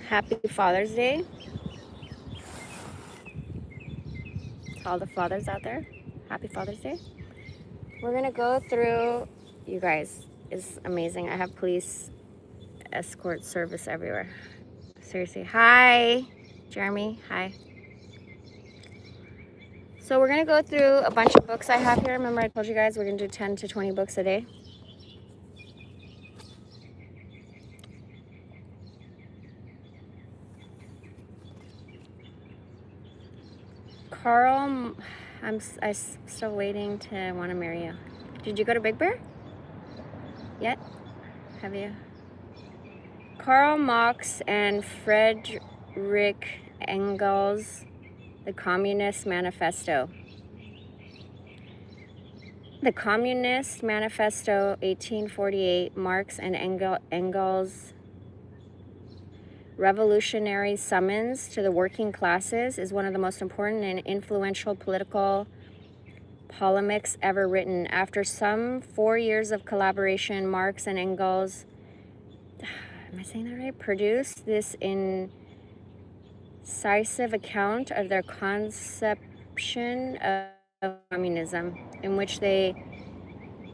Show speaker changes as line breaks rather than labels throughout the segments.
Happy Father's Day to all the fathers out there. Happy Father's Day. We're gonna go through, you guys, it's amazing. I have police escort service everywhere. Seriously. Hi, Jeremy. Hi. So we're gonna go through a bunch of books I have here. Remember I told you guys we're gonna do 10 to 20 books a day. Carl, I'm still waiting to want to marry you. Did you go to Big Bear yet? Have you? Karl Marx and Friedrich Engels, The Communist Manifesto. The Communist Manifesto, 1848, Marx and Engels' revolutionary summons to the working classes, is one of the most important and influential political polemics ever written. After some 4 years of collaboration, Marx and Engels, am I saying that right, produced this incisive account of their conception of communism, in which they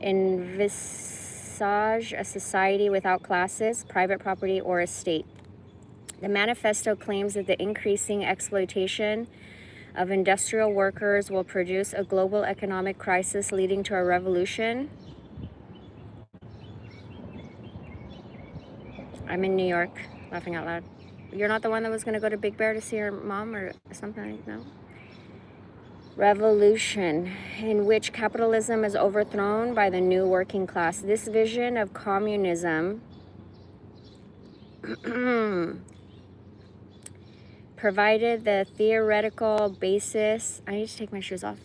envisage a society without classes, private property, or a state. The manifesto claims that the increasing exploitation of industrial workers will produce a global economic crisis leading to a revolution. I'm in New York, laughing out loud. You're not the one that was going to go to Big Bear to see her mom or something like that? No? Revolution, in which capitalism is overthrown by the new working class. This vision of communism provided the theoretical basis, I need to take my shoes off,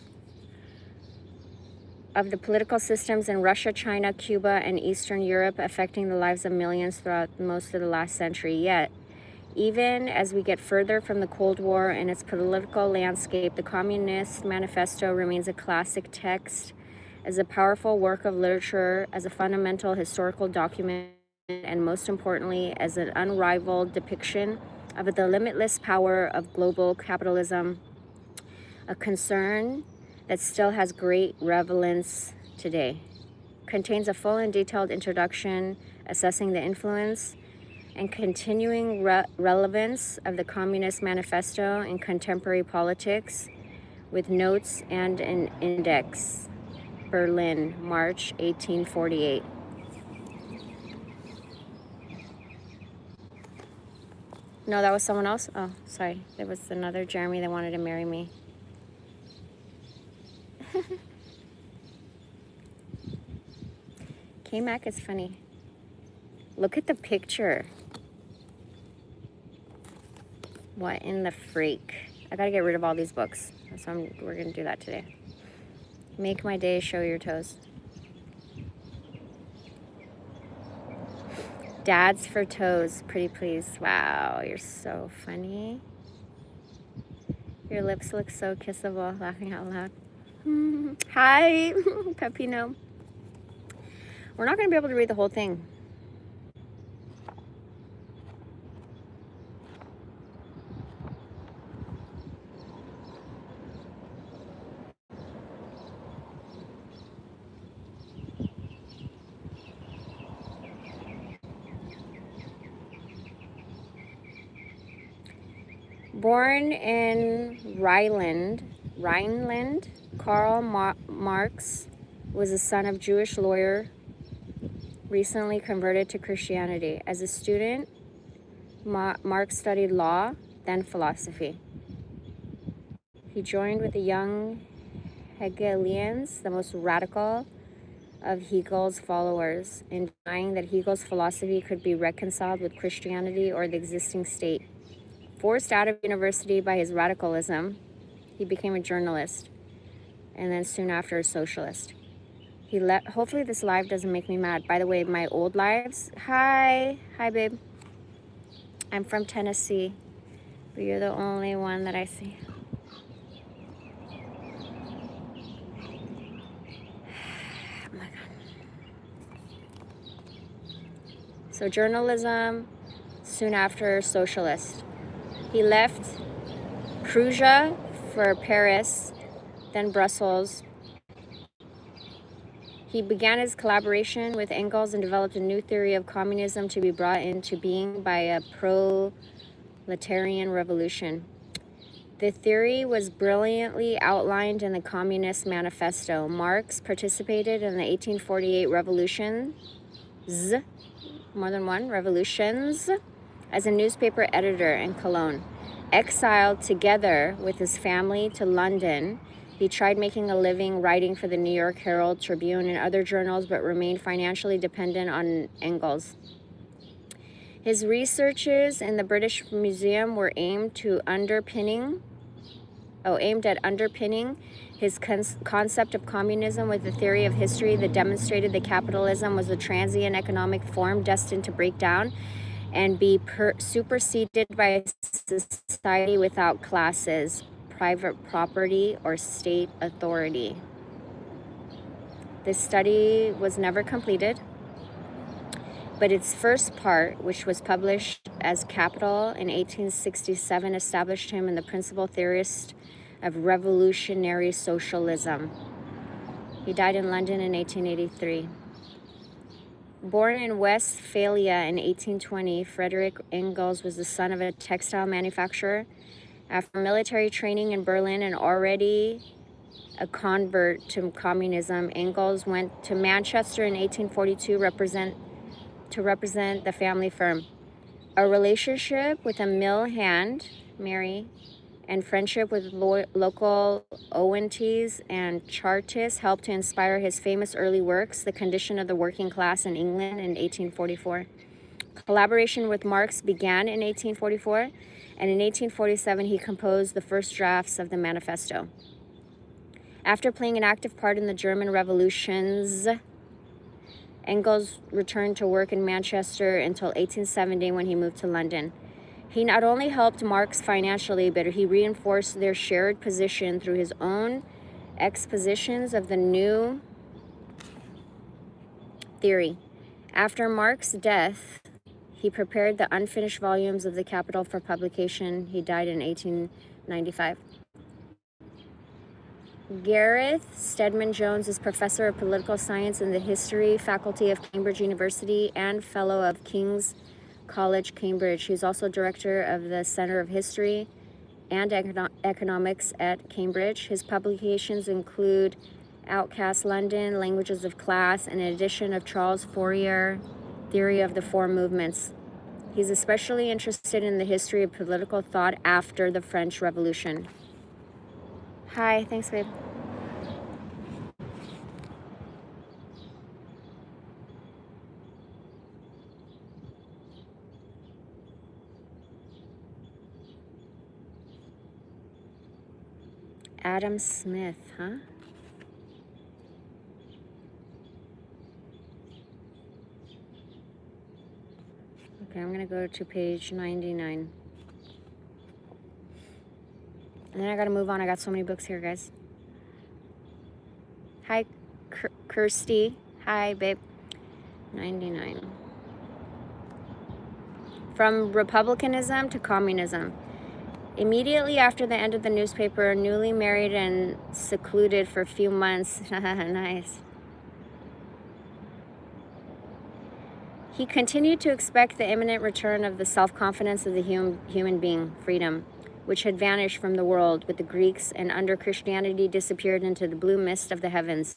of the political systems in Russia, China, Cuba, and Eastern Europe, affecting the lives of millions throughout most of the last century. Yet, even as we get further from the Cold War and its political landscape, the Communist Manifesto remains a classic text, as a powerful work of literature, as a fundamental historical document, and most importantly, as an unrivaled depiction of the limitless power of global capitalism, a concern that still has great relevance today. Contains a full and detailed introduction assessing the influence and continuing relevance of the Communist Manifesto in contemporary politics, with notes and an index. Berlin, March 1848. No, that was someone else? Oh, sorry. There was another Jeremy that wanted to marry me. K-Mac is funny. Look at the picture. What in the freak? I gotta get rid of all these books. So we're gonna do that today. Make my day, show your toes. Dads for toes, pretty please. Wow, you're so funny. Your lips look so kissable, laughing out loud. Hi, Pepino. We're not gonna be able to read the whole thing. Born in Rhineland, Karl Marx was the son of Jewish lawyer, recently converted to Christianity. As a student, Marx studied law, then philosophy. He joined with the young Hegelians, the most radical of Hegel's followers, in denying that Hegel's philosophy could be reconciled with Christianity or the existing state. Forced out of university by his radicalism, he became a journalist, and then soon after a socialist. Hopefully this live doesn't make me mad. By the way, my old lives, hi babe. I'm from Tennessee, but you're the only one that I see. Oh my God. So journalism, soon after socialist. He left Prussia for Paris, then Brussels. He began his collaboration with Engels and developed a new theory of communism to be brought into being by a proletarian revolution. The theory was brilliantly outlined in the Communist Manifesto. Marx participated in the 1848 revolutions, more than one, revolutions, as a newspaper editor in Cologne. Exiled together with his family to London, he tried making a living writing for the New York Herald Tribune and other journals, but remained financially dependent on Engels. His researches in the British Museum were aimed at underpinning his concept of communism with the theory of history that demonstrated that capitalism was a transient economic form destined to break down and be superseded by a society without classes, private property, or state authority. This study was never completed, but its first part, which was published as Capital in 1867, established him as the principal theorist of revolutionary socialism. He died in London in 1883. Born in Westphalia in 1820, Frederick Engels was the son of a textile manufacturer. After military training in Berlin and already a convert to communism, Engels went to Manchester in 1842 to represent the family firm. A relationship with a mill hand, Mary, and friendship with local Owentists and Chartists helped to inspire his famous early works, The Condition of the Working Class in England, in 1844. Collaboration with Marx began in 1844, and in 1847 he composed the first drafts of the Manifesto. After playing an active part in the German revolutions, Engels returned to work in Manchester until 1870 when he moved to London. He not only helped Marx financially, but he reinforced their shared position through his own expositions of the new theory. After Marx's death, he prepared the unfinished volumes of the Capital for publication. He died in 1895. Gareth Stedman Jones is professor of political science in the history faculty of Cambridge University and fellow of King's College, Cambridge. He's also director of the Center of History and Economics at Cambridge. His publications include Outcast London, Languages of Class, and an edition of Charles Fourier, Theory of the Four Movements. He's especially interested in the history of political thought after the French Revolution. Hi, thanks, babe. Adam Smith, huh? Okay, I'm going to go to page 99. And then I got to move on. I got so many books here, guys. Hi, Kirsty. Hi, babe. 99. From Republicanism to Communism. Immediately after the end of the newspaper, newly married and secluded for a few months. Nice. He continued to expect the imminent return of the self-confidence of the human being, freedom, which had vanished from the world with the Greeks and under Christianity disappeared into the blue mist of the heavens.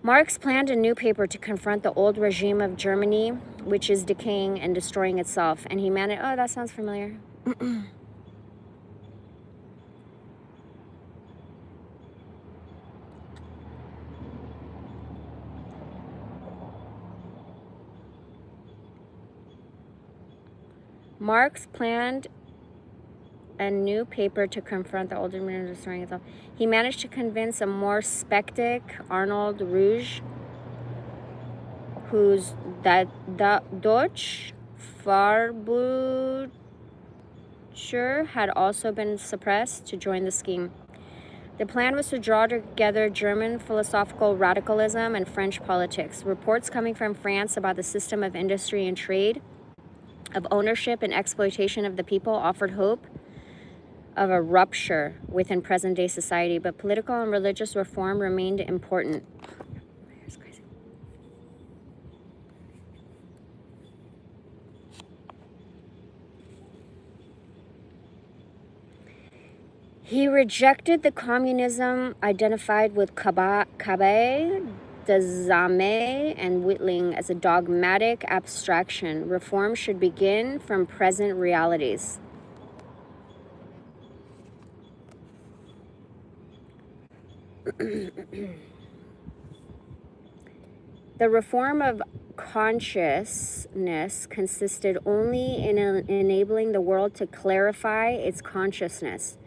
Marx planned a new paper to confront the old regime of Germany, which is decaying and destroying itself. And he managed, oh, that sounds familiar. Marx planned a new paper to confront the older man destroying itself. He managed to convince a more skeptic Arnold Rouge, whose Deutsche Farbücher had also been suppressed, to join the scheme. The plan was to draw together German philosophical radicalism and French politics. Reports coming from France about the system of industry and trade of ownership and exploitation of the people offered hope of a rupture within present-day society, but political and religious reform remained important. That's crazy. He rejected the communism identified with Cabet, Dezame, and Whitling as a dogmatic abstraction. Reform should begin from present realities. The reform of consciousness consisted only in enabling the world to clarify its consciousness,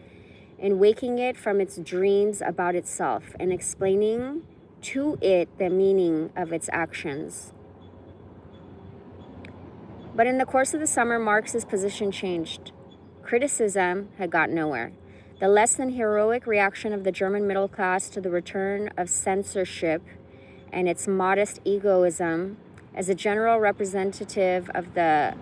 in waking it from its dreams about itself, and explaining to it the meaning of its actions. But in the course of the summer, Marx's position changed. Criticism had got nowhere. The less than heroic reaction of the German middle class to the return of censorship and its modest egoism as a general representative of the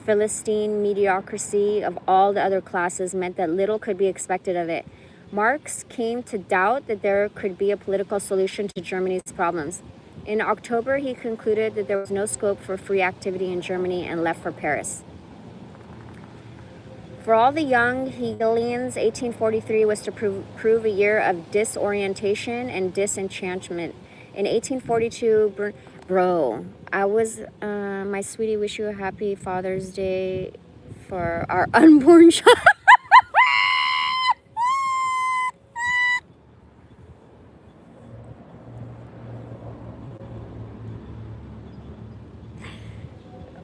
Philistine mediocrity of all the other classes meant that little could be expected of it. Marx came to doubt that there could be a political solution to Germany's problems. In October, he concluded that there was no scope for free activity in Germany and left for Paris. For all the young Hegelians, 1843 was to prove a year of disorientation and disenchantment. In 1842, bro, I was, my sweetie, wish you a happy Father's Day for our unborn child.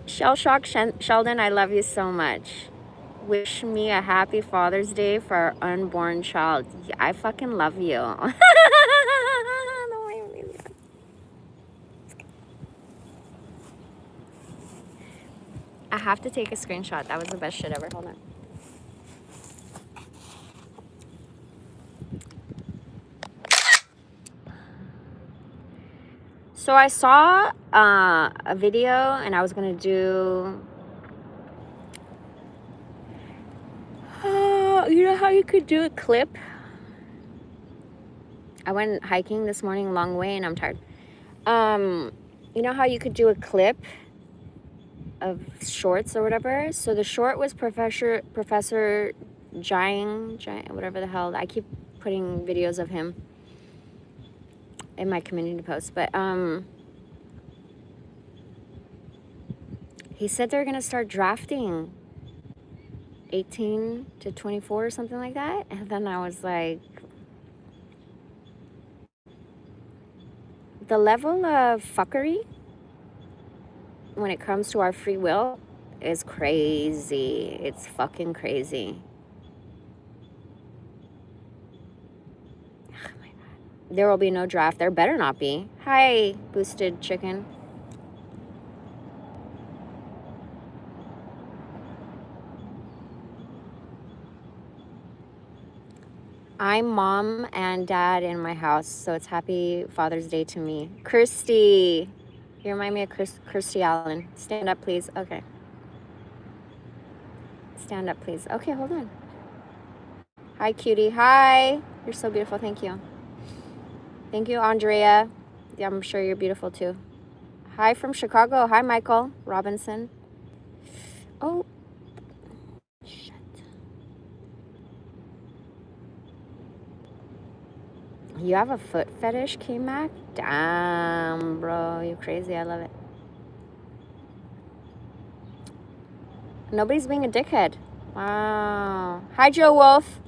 Shell Shock Sheldon, I love you so much. Wish me a happy Father's Day for our unborn child. I fucking love you. I have to take a screenshot. That was the best shit ever. Hold on. So I saw a video, and I was gonna do, you know how you could do a clip? I went hiking this morning, long way, and I'm tired. You know how you could do a clip of shorts or whatever? So the short was Professor Jiang, whatever the hell. I keep putting videos of him in my community post, but he said they're gonna start drafting 18 to 24 or something like that. And then I was like, the level of fuckery when it comes to our free will is crazy. It's fucking crazy. Oh my God. There will be no draft. There better not be. Hi, Boosted Chicken. I'm mom and dad in my house, so it's happy Father's Day to me. Kirsty. You remind me of Kirstie Allen. Stand up, please. Okay. Stand up, please. Okay, hold on. Hi, cutie. Hi. You're so beautiful. Thank you. Thank you, Andrea. Yeah, I'm sure you're beautiful, too. Hi from Chicago. Hi, Michael Robinson. Oh. Shit. You have a foot fetish, K-Mac? Damn, bro. You crazy. I love it. Nobody's being a dickhead. Wow. Hi, Joe Wolf.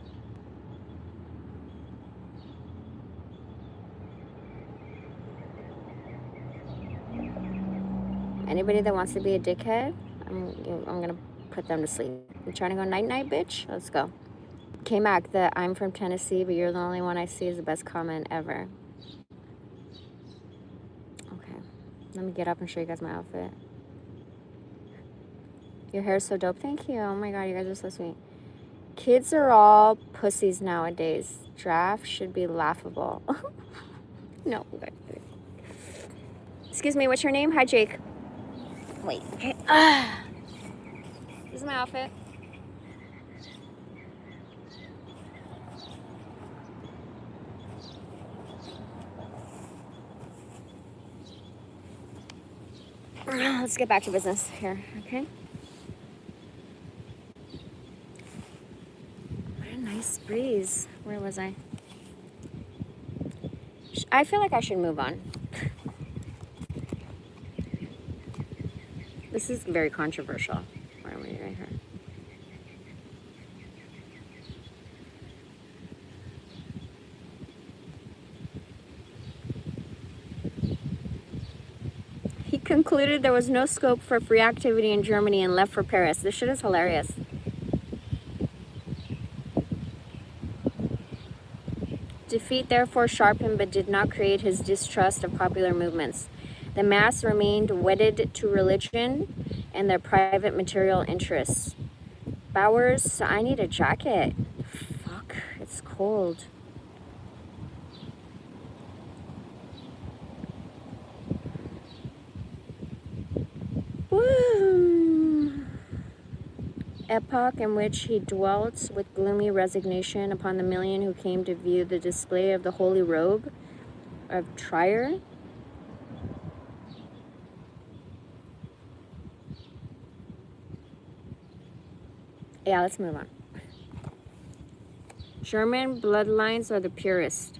Anybody that wants to be a dickhead, I'm gonna put them to sleep. You trying to go night-night, bitch? Let's go. K-Mac, the I'm from Tennessee, but you're the only one I see is the best comment ever. Okay. Let me get up and show you guys my outfit. Your hair is so dope. Thank you. Oh my God, you guys are so sweet. Kids are all pussies nowadays. Draft should be laughable. No. Excuse me, what's your name? Hi, Jake. Wait. Okay. This is my outfit. Let's get back to business here, okay? What a nice breeze. Where was I? I feel like I should move on. This is very controversial. Why am I right here? He concluded there was no scope for free activity in Germany and left for Paris. This shit is hilarious. Defeat therefore sharpened but did not create his distrust of popular movements. The mass remained wedded to religion and their private material interests. Bowers, I need a jacket. Fuck, it's cold. Woo. Epoch in which he dwelt with gloomy resignation upon the million who came to view the display of the holy robe of Trier. Yeah, let's move on. German bloodlines are the purest.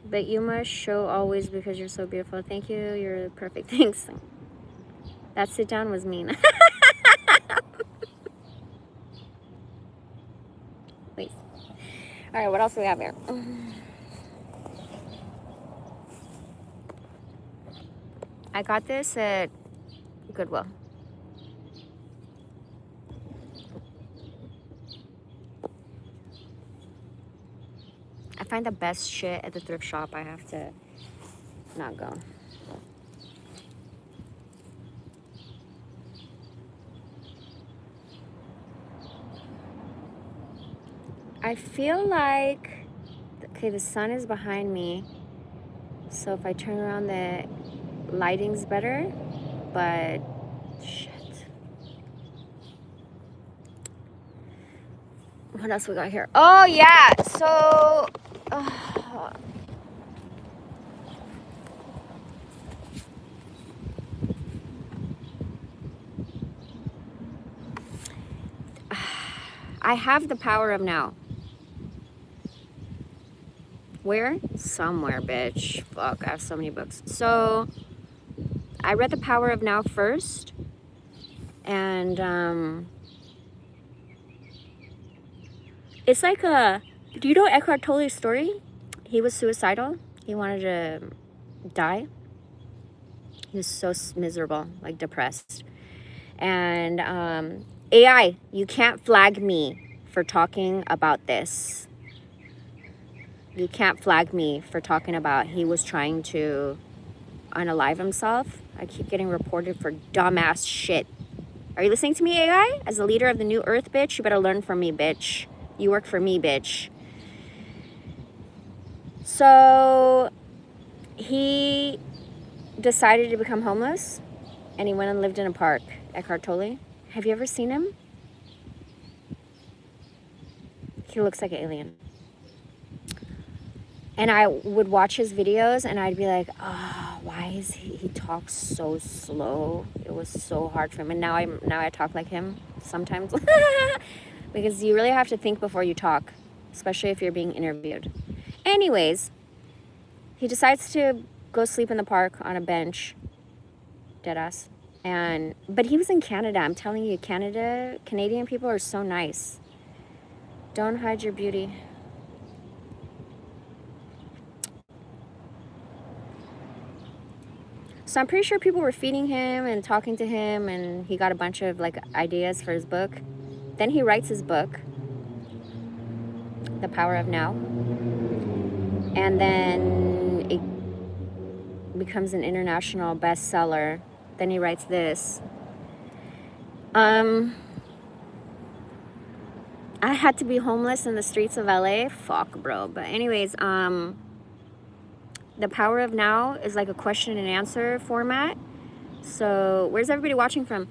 But you must show always because you're so beautiful. Thank you, you're perfect. Thanks. That sit down was mean. Please. All right, what else do we have here? I got this at Goodwill. I find the best shit at the thrift shop. I have to not go. I feel like, okay, the sun is behind me. So if I turn around, the lighting's better, but shit. What else we got here? Oh yeah, so I have the power of now. Where? Somewhere, bitch. Fuck, I have so many books. So I read The Power of Now first, and it's like do you know Eckhart Tolle's story? He was suicidal. He wanted to die. He was so miserable, like depressed. And AI, you can't flag me for talking about this. You can't flag me for talking about he was trying to unalive himself. I keep getting reported for dumbass shit. Are you listening to me, AI? As the leader of the new earth, bitch, you better learn from me, bitch. You work for me, bitch. So he decided to become homeless and he went and lived in a park. Eckhart Tolle. Have you ever seen him? He looks like an alien. And I would watch his videos and I'd be like, oh, why is he talks so slow? It was so hard for him. And now I talk like him sometimes. Because you really have to think before you talk, especially if you're being interviewed. Anyways, he decides to go sleep in the park on a bench. Deadass. But he was in Canada. I'm telling you, Canadian people are so nice. Don't hide your beauty. So I'm pretty sure people were feeding him and talking to him, and he got a bunch of like ideas for his book. Then he writes his book, The Power of Now. And then it becomes an international bestseller. Then he writes this. I had to be homeless in the streets of LA. Fuck, bro. But anyways, The Power of Now is like a question and answer format. So where's everybody watching from?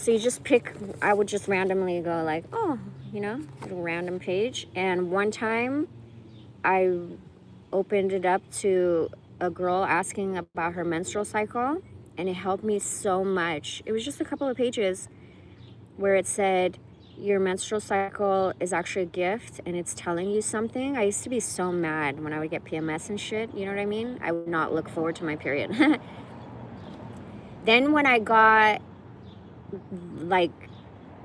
So you just pick, I would just randomly go like, oh, you know, little random page. And one time I opened it up to a girl asking about her menstrual cycle, and it helped me so much. It was just a couple of pages where it said, your menstrual cycle is actually a gift and it's telling you something. I used to be so mad when I would get PMS and shit, you know what I mean? I would not look forward to my period. Then when I got like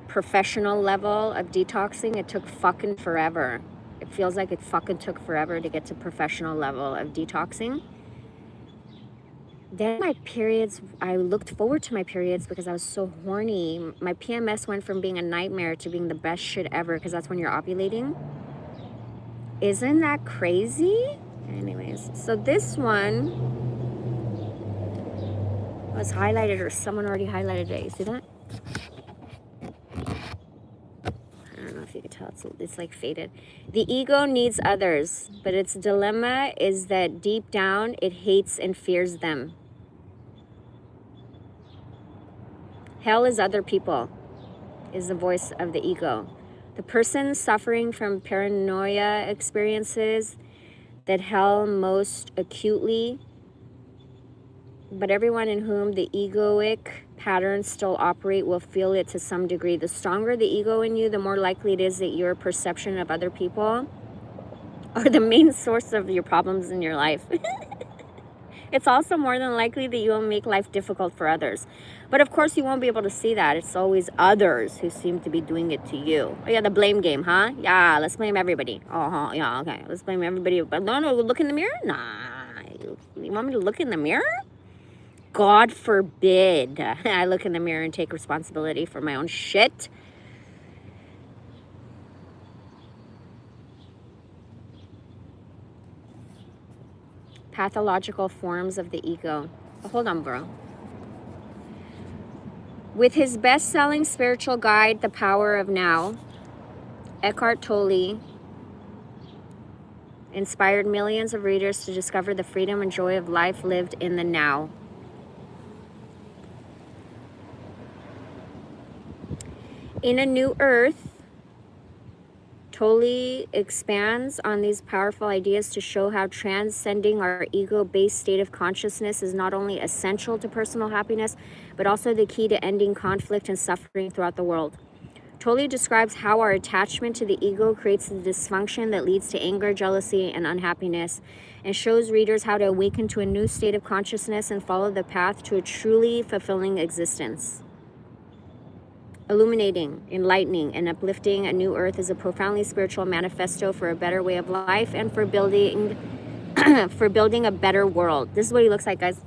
professional level of detoxing, it took fucking forever. It feels like it fucking took forever to get to professional level of detoxing. Then my periods, I looked forward to my periods because I was so horny. My PMS went from being a nightmare to being the best shit ever because that's when you're ovulating. Isn't that crazy? Anyways, so this one was highlighted, or someone already highlighted it. You see that? I don't know if you can tell, it's like faded. The ego needs others, but its dilemma is that deep down it hates and fears them. Hell is other people, is the voice of the ego. The person suffering from paranoia experiences that hell most acutely, but everyone in whom the egoic patterns still operate will feel it to some degree. The stronger the ego in you, the more likely it is that your perception of other people are the main source of your problems in your life. It's also more than likely that you will make life difficult for others. But of course, you won't be able to see that. It's always others who seem to be doing it to you. Oh yeah, the blame game, huh? Yeah, let's blame everybody. Oh, yeah, okay. Let's blame everybody. But no, look in the mirror? Nah. You want me to look in the mirror? God forbid I look in the mirror and take responsibility for my own shit. Pathological forms of the ego. Oh, hold on, bro. With his best-selling spiritual guide, The Power of Now, Eckhart Tolle inspired millions of readers to discover the freedom and joy of life lived in the now. In A New Earth, Tolle expands on these powerful ideas to show how transcending our ego-based state of consciousness is not only essential to personal happiness, but also the key to ending conflict and suffering throughout the world. Tolle describes how our attachment to the ego creates the dysfunction that leads to anger, jealousy, and unhappiness, and shows readers how to awaken to a new state of consciousness and follow the path to a truly fulfilling existence. Illuminating, enlightening, and uplifting A New Earth is a profoundly spiritual manifesto for a better way of life and for building for building a better world. This is what he looks like, guys.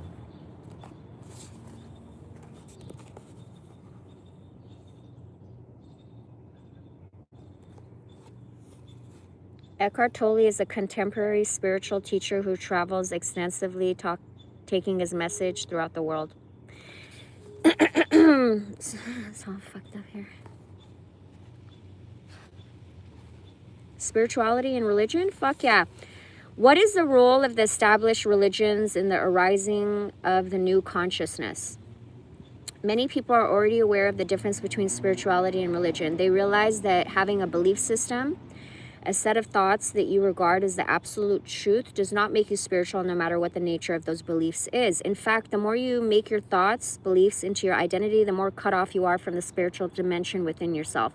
Eckhart Tolle is a contemporary spiritual teacher who travels extensively, taking his message throughout the world. It's all fucked up here. Spirituality and religion? Fuck yeah. What is the role of the established religions in the arising of the new consciousness? Many people are already aware of the difference between spirituality and religion. They realize that having a belief system, a set of thoughts that you regard as the absolute truth, does not make you spiritual no matter what the nature of those beliefs is. In fact, the more you make your thoughts, beliefs into your identity, the more cut off you are from the spiritual dimension within yourself.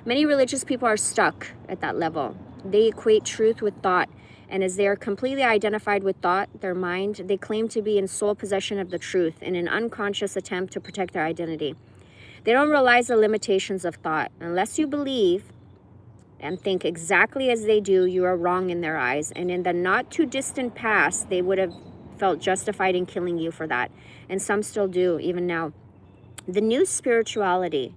Many religious people are stuck at that level. They equate truth with thought, and as they are completely identified with thought, their mind, they claim to be in sole possession of the truth in an unconscious attempt to protect their identity. They don't realize the limitations of thought. Unless you believe and think exactly as they do, you are wrong in their eyes. And in the not too distant past, they would have felt justified in killing you for that. And some still do, even now. The new spirituality,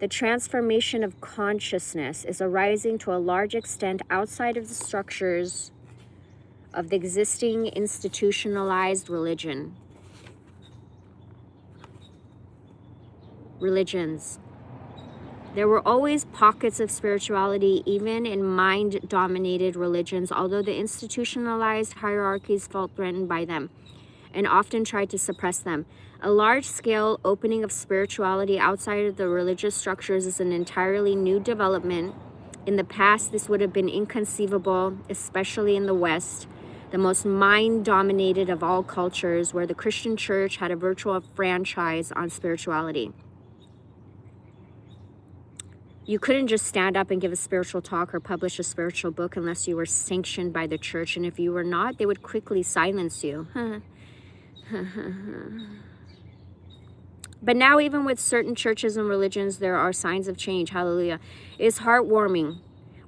the transformation of consciousness, is arising to a large extent outside of the structures of the existing institutionalized religions. There were always pockets of spirituality, even in mind-dominated religions, although the institutionalized hierarchies felt threatened by them. and often tried to suppress them. A large-scale opening of spirituality outside of the religious structures is an entirely new development. In the past, this would have been inconceivable, especially in the West, the most mind-dominated of all cultures, where the Christian church had a virtual franchise on spirituality. You couldn't just stand up and give a spiritual talk or publish a spiritual book unless you were sanctioned by the church, and if you were not, they would quickly silence you. But now, even with certain churches and religions, there are signs of change. Hallelujah. It's heartwarming.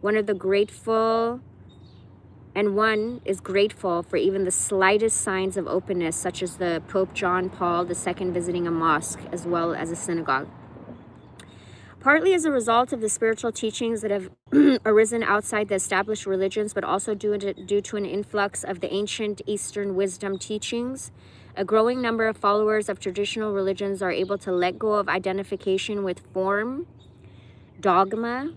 One is grateful for even the slightest signs of openness, such as the Pope John Paul II visiting a mosque as well as a synagogue. Partly as a result of the spiritual teachings that have arisen outside the established religions, but also due to an influx of the ancient Eastern wisdom teachings, a growing number of followers of traditional religions are able to let go of identification with form, dogma,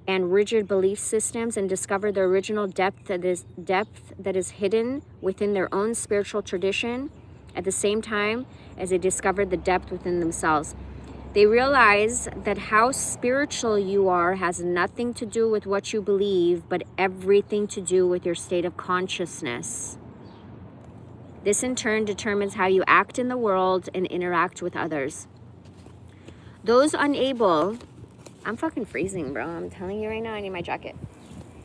and rigid belief systems and discover the original depth that is hidden within their own spiritual tradition, at the same time as they discover the depth within themselves. They realize that how spiritual you are has nothing to do with what you believe, but everything to do with your state of consciousness. This in turn determines how you act in the world and interact with others. Those unable, I'm fucking freezing, bro. I'm telling you right now, I need my jacket.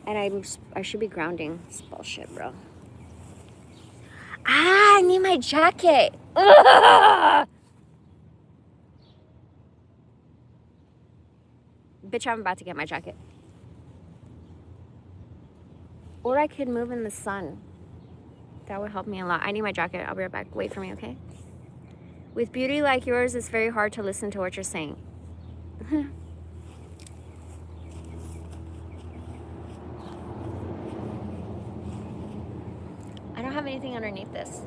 And I should be grounding. It's bullshit, bro. I need my jacket. Ugh! Bitch, I'm about to get my jacket. Or I could move in the sun. That would help me a lot. I need my jacket. I'll be right back. Wait for me, okay? With beauty like yours, it's very hard to listen to what you're saying. I don't have anything underneath this.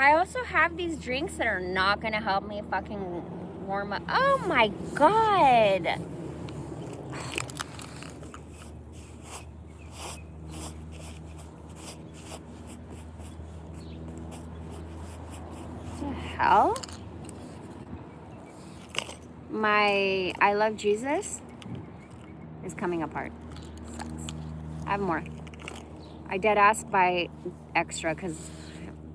I also have these drinks that are not gonna help me fucking warm up. Oh my god. What the hell? My I Love Jesus is coming apart. Sucks. I have more. I dead ass buy extra because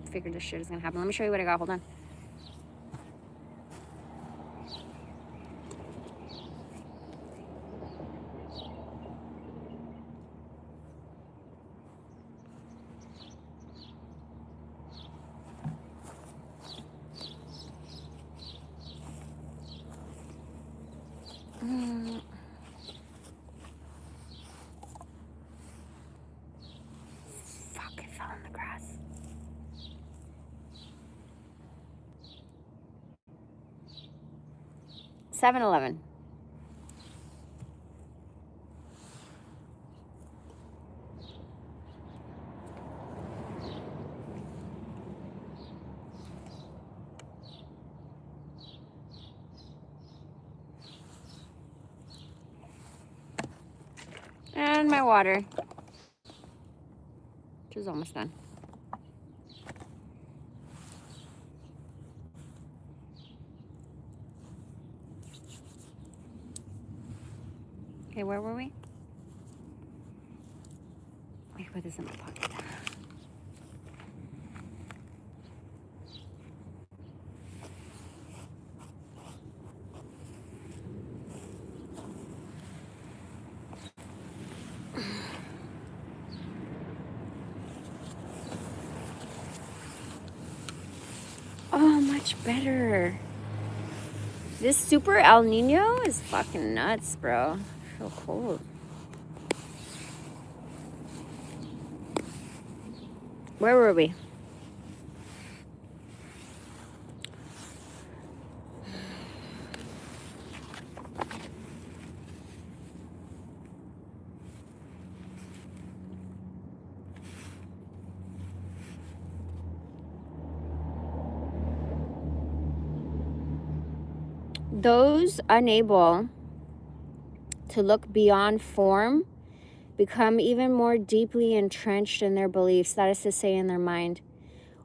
I figured this shit is gonna happen. Let me show you what I got. Hold on. Fuck, it fell in the grass. $7-Eleven. And my water, which is almost done. Okay, where were we? I can put this in my pocket. Oh, much better. This super El Nino is fucking nuts, bro. I feel cold. Where were we? Those unable to look beyond form become even more deeply entrenched in their beliefs, that is to say, in their mind.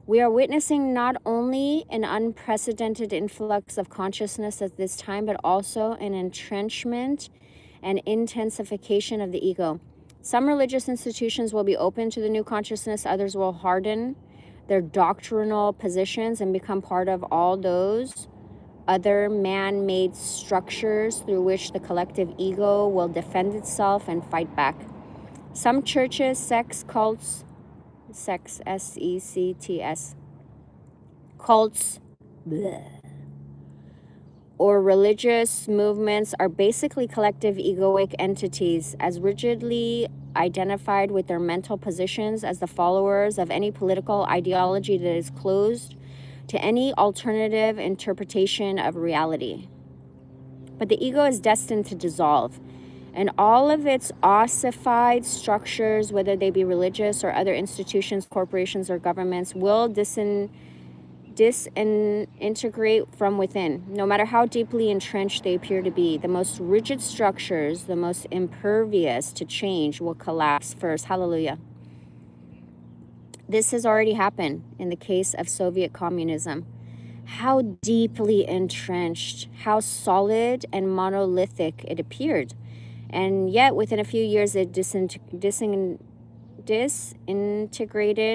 We are witnessing not only an unprecedented influx of consciousness at this time, but also an entrenchment and intensification of the ego. Some religious institutions will be open to the new consciousness, others will harden their doctrinal positions and become part of all those other man-made structures through which the collective ego will defend itself and fight back. Some churches, sects, cults, sects, S-E-C-T-S, cults, bleh, or religious movements are basically collective egoic entities as rigidly identified with their mental positions as the followers of any political ideology that is closed to any alternative interpretation of reality. But the ego is destined to dissolve, and all of its ossified structures, whether they be religious or other institutions, corporations, or governments, will disintegrate from within, no matter how deeply entrenched they appear to be. The most rigid structures, the most impervious to change, will collapse first. Hallelujah. This has already happened in the case of Soviet communism. How deeply entrenched, how solid and monolithic it appeared. And yet, within a few years, it disintegrated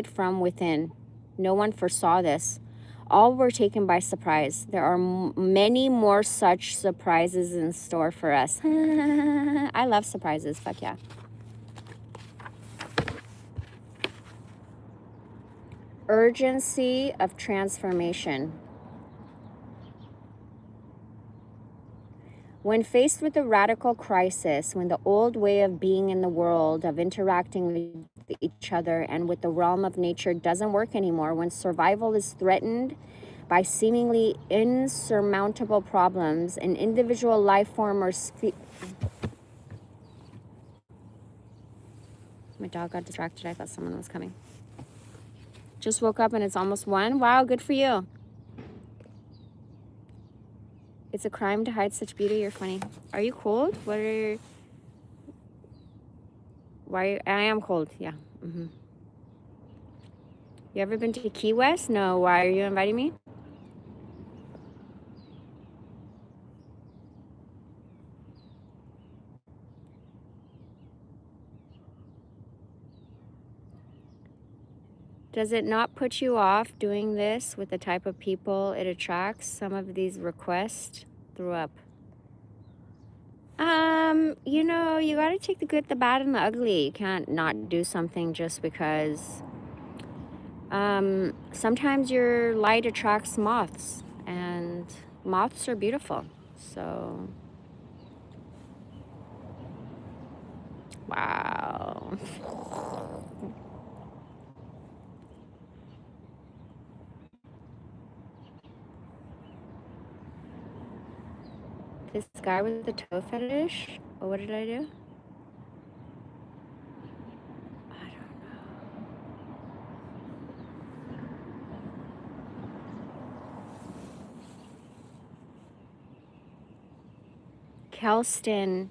from within. No one foresaw this. All were taken by surprise. There are many more such surprises in store for us. I love surprises. Fuck yeah. Urgency of transformation. When faced with a radical crisis, when the old way of being in the world, of interacting with each other and with the realm of nature doesn't work anymore, when survival is threatened by seemingly insurmountable problems, an individual life form or my dog got distracted. I thought someone was coming. Just woke up and it's almost 1. Wow, good for you. It's a crime to hide such beauty. You're funny. Are you cold? What are your... Why? I am cold. Yeah. You ever been to Key West? No. Why are you inviting me? Does it not put you off doing this with the type of people it attracts? Some of these requests threw up. You know, you gotta take the good, the bad, and the ugly. You can't not do something just because. Sometimes your light attracts moths, and moths are beautiful. So, wow. This guy with the toe fetish? Oh, what did I do? I don't know. Kelston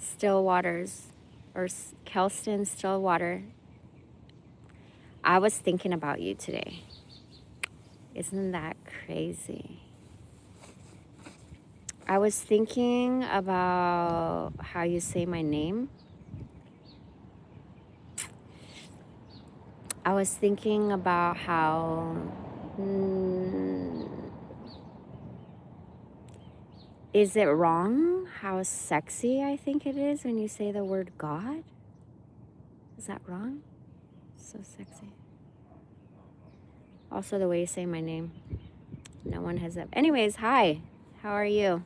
Stillwaters, or Kelston Stillwater. I was thinking about you today. Isn't that crazy? I was thinking about how you say my name. I was thinking about how is it wrong how sexy I think it is when you say the word God? Is that wrong? So sexy. Also the way you say my name. No one has that. Anyways, hi. How are you?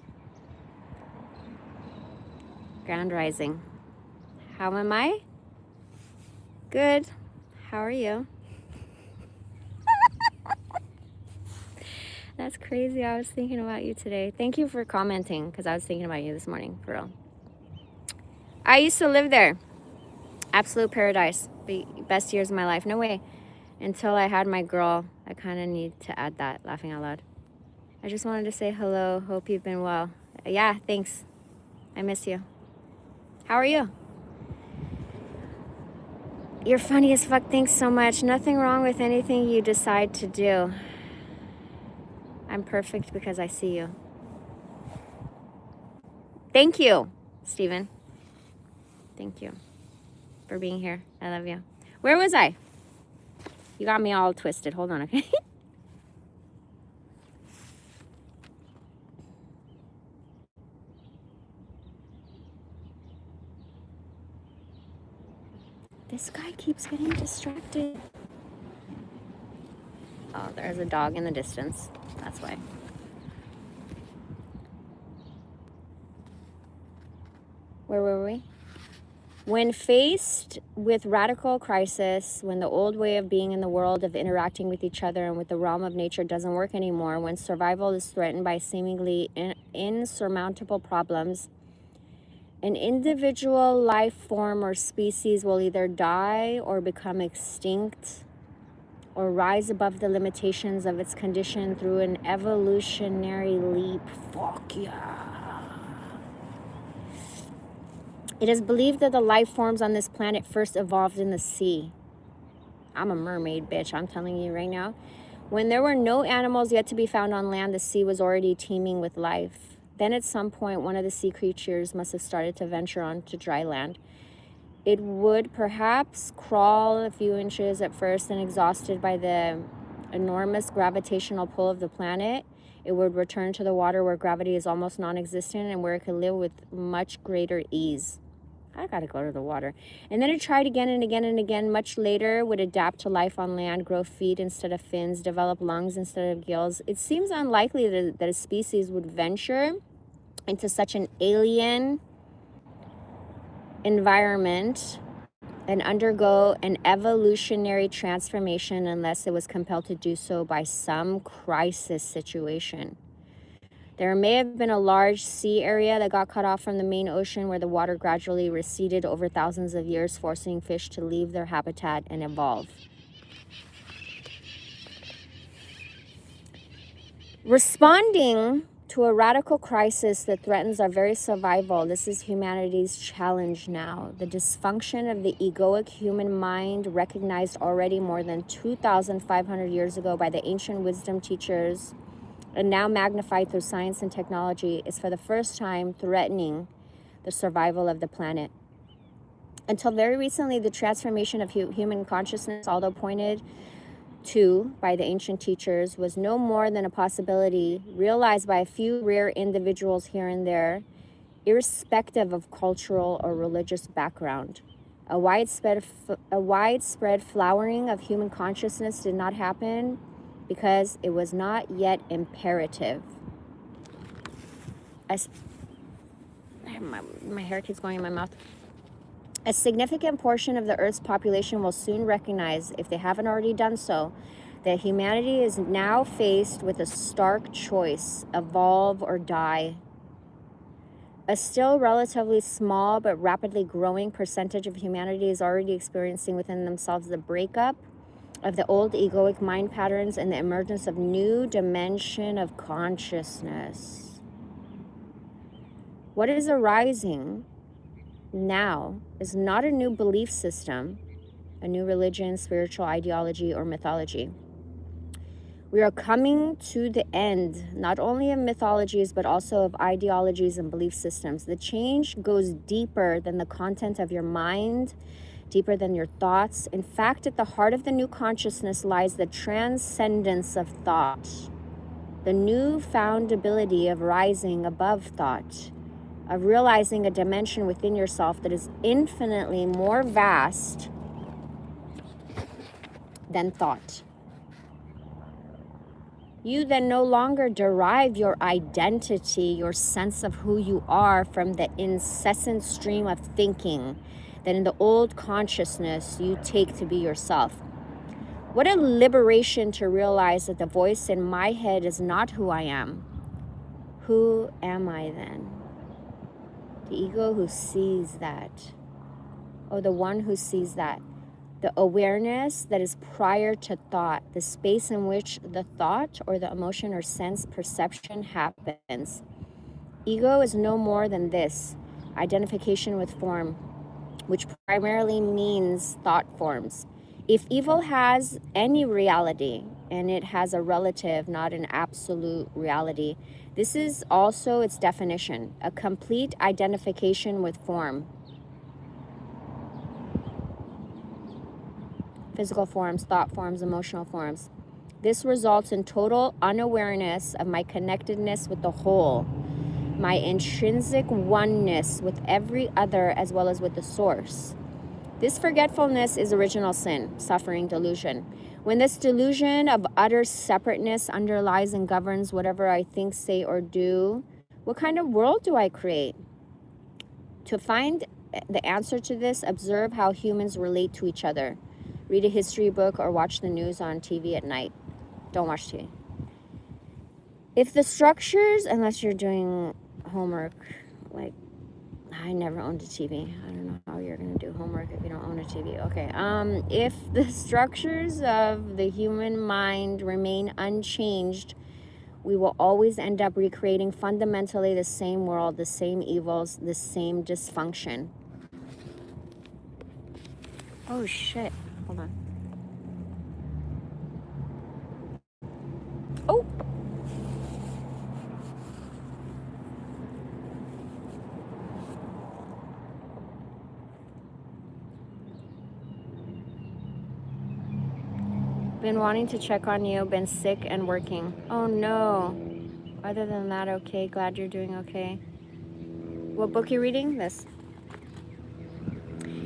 Grand Rising. How am I? Good. How are you? That's crazy. I was thinking about you today. Thank you for commenting, because I was thinking about you this morning, for real. I used to live there. Absolute paradise. The best years of my life. No way. Until I had my girl. I kind of need to add that, laughing out loud. I just wanted to say hello. Hope you've been well. Yeah, thanks. I miss you. How are you? You're funny as fuck. Thanks so much. Nothing wrong with anything you decide to do. I'm perfect because I see you. Thank you, Steven. Thank you for being here. I love you. Where was I? You got me all twisted. Hold on, okay? This guy keeps getting distracted. Oh, there's a dog in the distance. That's why. Where were we? When faced with radical crisis, when the old way of being in the world, of interacting with each other and with the realm of nature doesn't work anymore, when survival is threatened by seemingly insurmountable problems, an individual life form or species will either die or become extinct or rise above the limitations of its condition through an evolutionary leap. Fuck yeah. It is believed that the life forms on this planet first evolved in the sea. I'm a mermaid, bitch. I'm telling you right now. When there were no animals yet to be found on land, the sea was already teeming with life. Then at some point, one of the sea creatures must have started to venture onto dry land. It would perhaps crawl a few inches at first, and exhausted by the enormous gravitational pull of the planet, it would return to the water where gravity is almost non-existent and where it could live with much greater ease. I gotta go to the water. And then it tried again and again and again. Much later, would adapt to life on land, grow feet instead of fins, develop lungs instead of gills. It seems unlikely that a species would venture into such an alien environment and undergo an evolutionary transformation unless it was compelled to do so by some crisis situation. There may have been a large sea area that got cut off from the main ocean, where the water gradually receded over thousands of years, forcing fish to leave their habitat and evolve. Responding to a radical crisis that threatens our very survival, this is humanity's challenge now. The dysfunction of the egoic human mind, recognized already more than 2,500 years ago by the ancient wisdom teachers, and now magnified through science and technology, is for the first time threatening the survival of the planet. Until very recently, the transformation of human consciousness, although pointed to by the ancient teachers, was no more than a possibility realized by a few rare individuals here and there, irrespective of cultural or religious background. A widespread flowering of human consciousness did not happen because it was not yet imperative. My hair keeps going in my mouth. A significant portion of the Earth's population will soon recognize, if they haven't already done so, that humanity is now faced with a stark choice: evolve or die. A still relatively small but rapidly growing percentage of humanity is already experiencing within themselves the breakup of the old egoic mind patterns and the emergence of new dimension of consciousness. What is arising now is not a new belief system, a new religion, spiritual ideology, or mythology. We are coming to the end, not only of mythologies, but also of ideologies and belief systems. The change goes deeper than the content of your mind, deeper than your thoughts. In fact, at the heart of the new consciousness lies the transcendence of thought, the newfound ability of rising above thought, of realizing a dimension within yourself that is infinitely more vast than thought. You then no longer derive your identity, your sense of who you are, from the incessant stream of thinking that in the old consciousness you take to be yourself. What a liberation to realize that the voice in my head is not who I am. Who am I then? The ego who sees that, or the one who sees that. The awareness that is prior to thought, the space in which the thought or the emotion or sense perception happens. Ego is no more than this, identification with form, which primarily means thought forms. If evil has any reality, and it has a relative, not an absolute reality, this is also its definition, a complete identification with form. Physical forms, thought forms, emotional forms. This results in total unawareness of my connectedness with the whole, my intrinsic oneness with every other as well as with the source. This forgetfulness is original sin, suffering, delusion. When this delusion of utter separateness underlies and governs whatever I think, say, or do, what kind of world do I create? To find the answer to this, observe how humans relate to each other. Read a history book or watch the news on TV at night. Don't watch TV. If the structures, unless you're doing homework, like I never owned a TV. I don't know how you're going to do homework if you don't own a TV. Okay. If the structures of the human mind remain unchanged, we will always end up recreating fundamentally the same world, the same evils, the same dysfunction. Oh shit. Hold on. Oh. Been wanting to check on you, been sick and working. Oh no. Other than that, okay. Glad you're doing okay. What book you reading? This.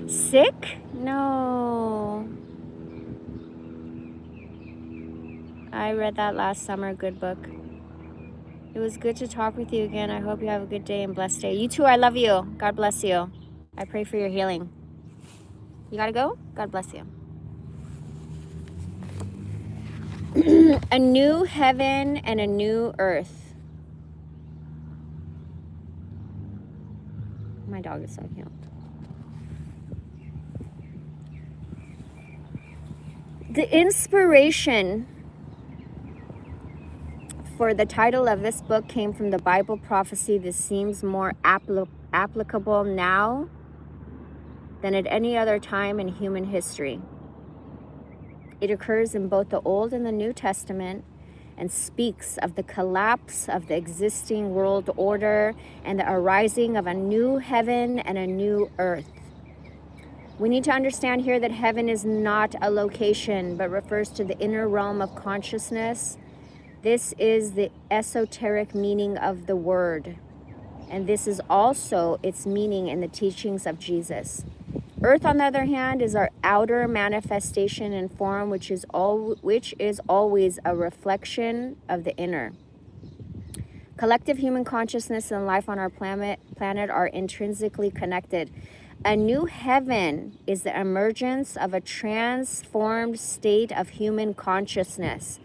Sick? No. I read that last summer. Good book. It was good to talk with you again. I hope you have a good day and blessed day. You too. I love you. God bless you. I pray for your healing. You gotta go? God bless you. A new heaven and a new earth. My dog is so cute. The inspiration for the title of this book came from the Bible prophecy that seems more applicable now than at any other time in human history. It occurs in both the Old and the New Testament and speaks of the collapse of the existing world order and the arising of a new heaven and a new earth. We need to understand here that heaven is not a location, but refers to the inner realm of consciousness. This is the esoteric meaning of the word, and this is also its meaning in the teachings of Jesus. Earth, on the other hand, is our outer manifestation and form, which is always a reflection of the inner. Collective human consciousness and life on our planet are intrinsically connected. A new heaven is the emergence of a transformed state of human consciousness,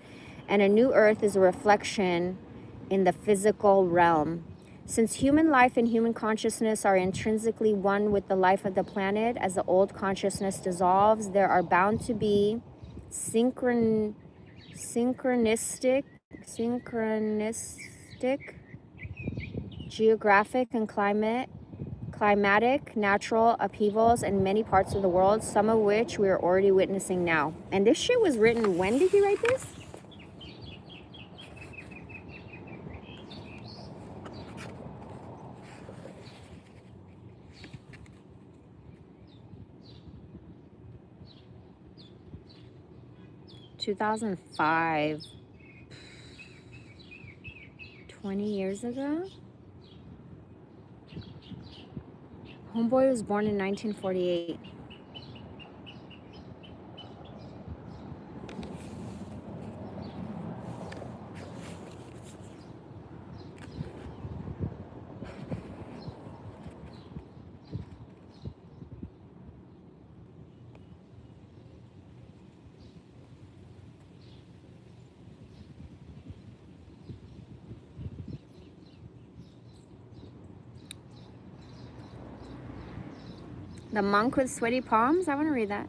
and a new earth is a reflection in the physical realm. Since human life and human consciousness are intrinsically one with the life of the planet, as the old consciousness dissolves, there are bound to be synchronistic, geographic and climatic, natural upheavals in many parts of the world, some of which we are already witnessing now. And this shit was written, when did he write this? ...2005... 20 years ago? Homeboy was born in 1948. The monk with sweaty palms? I want to read that.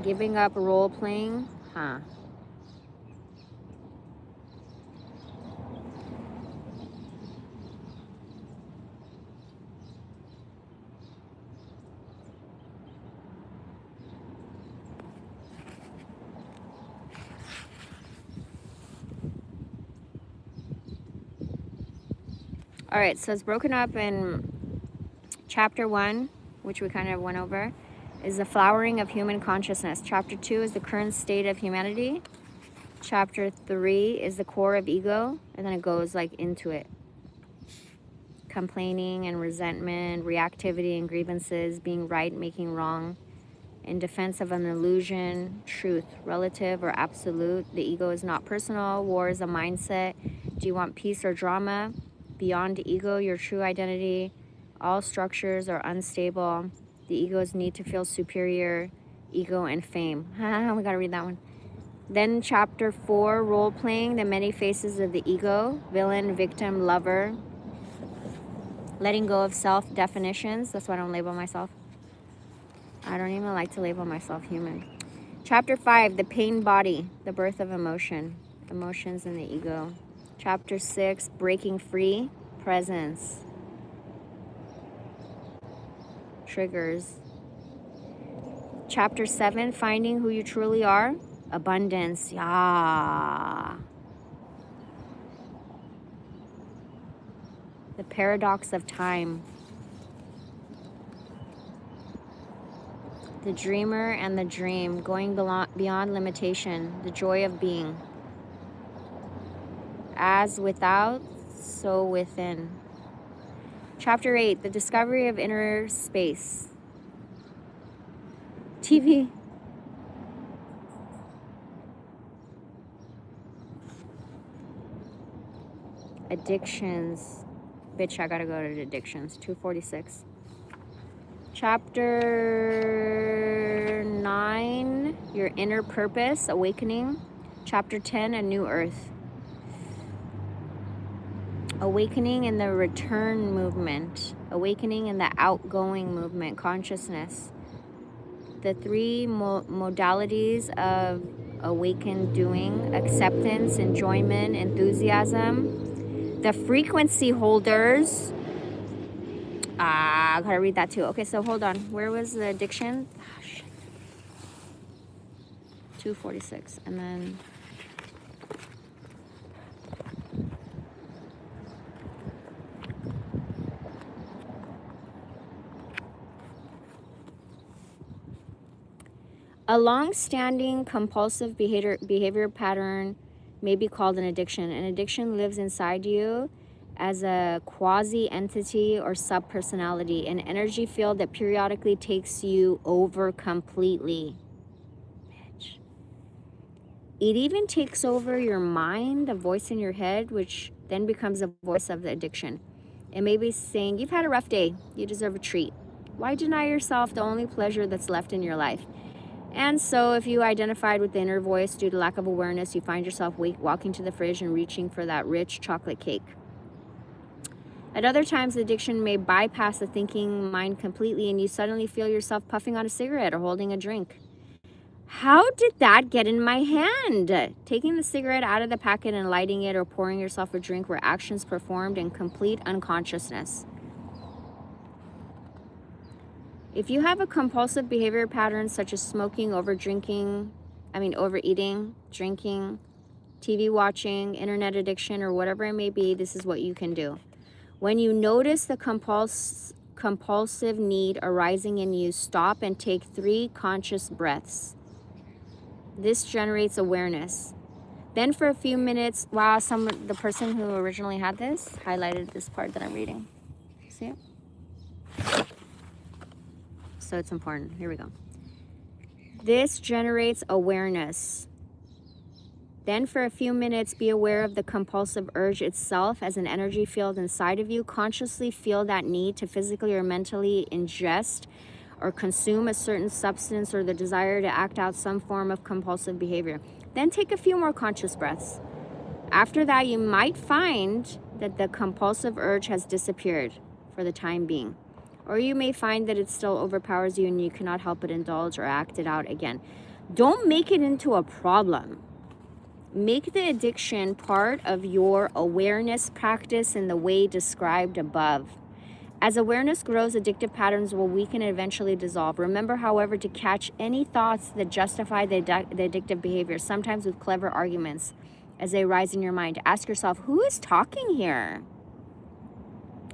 Giving up role playing? Huh. All right, so it's broken up in chapter 1, which we kind of went over, is the flowering of human consciousness. Chapter 2 is the current state of humanity. Chapter 3 is the core of ego, and then it goes like into it. Complaining and resentment, reactivity and grievances, being right, making wrong, in defense of an illusion, truth, relative or absolute. The ego is not personal. War is a mindset. Do you want peace or drama? Beyond ego, your true identity. All structures are unstable. The ego's need to feel superior. Ego and fame. We gotta read that one. Then chapter 4, role playing, the many faces of the ego. Villain, victim, lover. Letting go of self definitions. That's why I don't label myself. I don't even like to label myself human. Chapter 5, the pain body, the birth of emotion. Emotions in the ego. Chapter 6, breaking free, presence. Triggers. Chapter 7, finding who you truly are, abundance. Yeah. The paradox of time. The dreamer and the dream, going beyond limitation, the joy of being. As without, so within. Chapter 8, the discovery of inner space. TV. Addictions. Bitch, I gotta go to addictions. 246. Chapter 9, your inner purpose, awakening. Chapter 10, a new earth. Awakening in the return movement. Awakening in the outgoing movement, consciousness. The three modalities of awakened doing, acceptance, enjoyment, enthusiasm. The frequency holders. I gotta read that too. Okay, so hold on. Where was the addiction? Oh, shit. 246. And then a long-standing compulsive behavior pattern may be called an addiction. An addiction lives inside you as a quasi-entity or sub-personality, an energy field that periodically takes you over completely. Bitch. It even takes over your mind, a voice in your head, which then becomes the voice of the addiction. It may be saying, you've had a rough day, you deserve a treat. Why deny yourself the only pleasure that's left in your life? And so if you identified with the inner voice due to lack of awareness, you find yourself walking to the fridge and reaching for that rich chocolate cake. At other times, addiction may bypass the thinking mind completely and you suddenly feel yourself puffing on a cigarette or holding a drink. How did that get in my hand? Taking the cigarette out of the packet and lighting it or pouring yourself a drink were actions performed in complete unconsciousness. If you have a compulsive behavior pattern such as smoking, overeating, drinking, TV watching, internet addiction, or whatever it may be, this is what you can do. When you notice the compulsive need arising in you, stop and take 3 conscious breaths. This generates awareness. Then for a few minutes, wow, the person who originally had this highlighted this part that I'm reading. See it? So it's important. Here we go. This generates awareness. Then for a few minutes, be aware of the compulsive urge itself as an energy field inside of you. Consciously feel that need to physically or mentally ingest or consume a certain substance or the desire to act out some form of compulsive behavior. Then take a few more conscious breaths. After that, you might find that the compulsive urge has disappeared for the time being. Or you may find that it still overpowers you and you cannot help but indulge or act it out again. Don't make it into a problem. Make the addiction part of your awareness practice in the way described above. As awareness grows, addictive patterns will weaken and eventually dissolve. Remember, however, to catch any thoughts that justify the addictive behavior, sometimes with clever arguments as they arise in your mind. Ask yourself, who is talking here?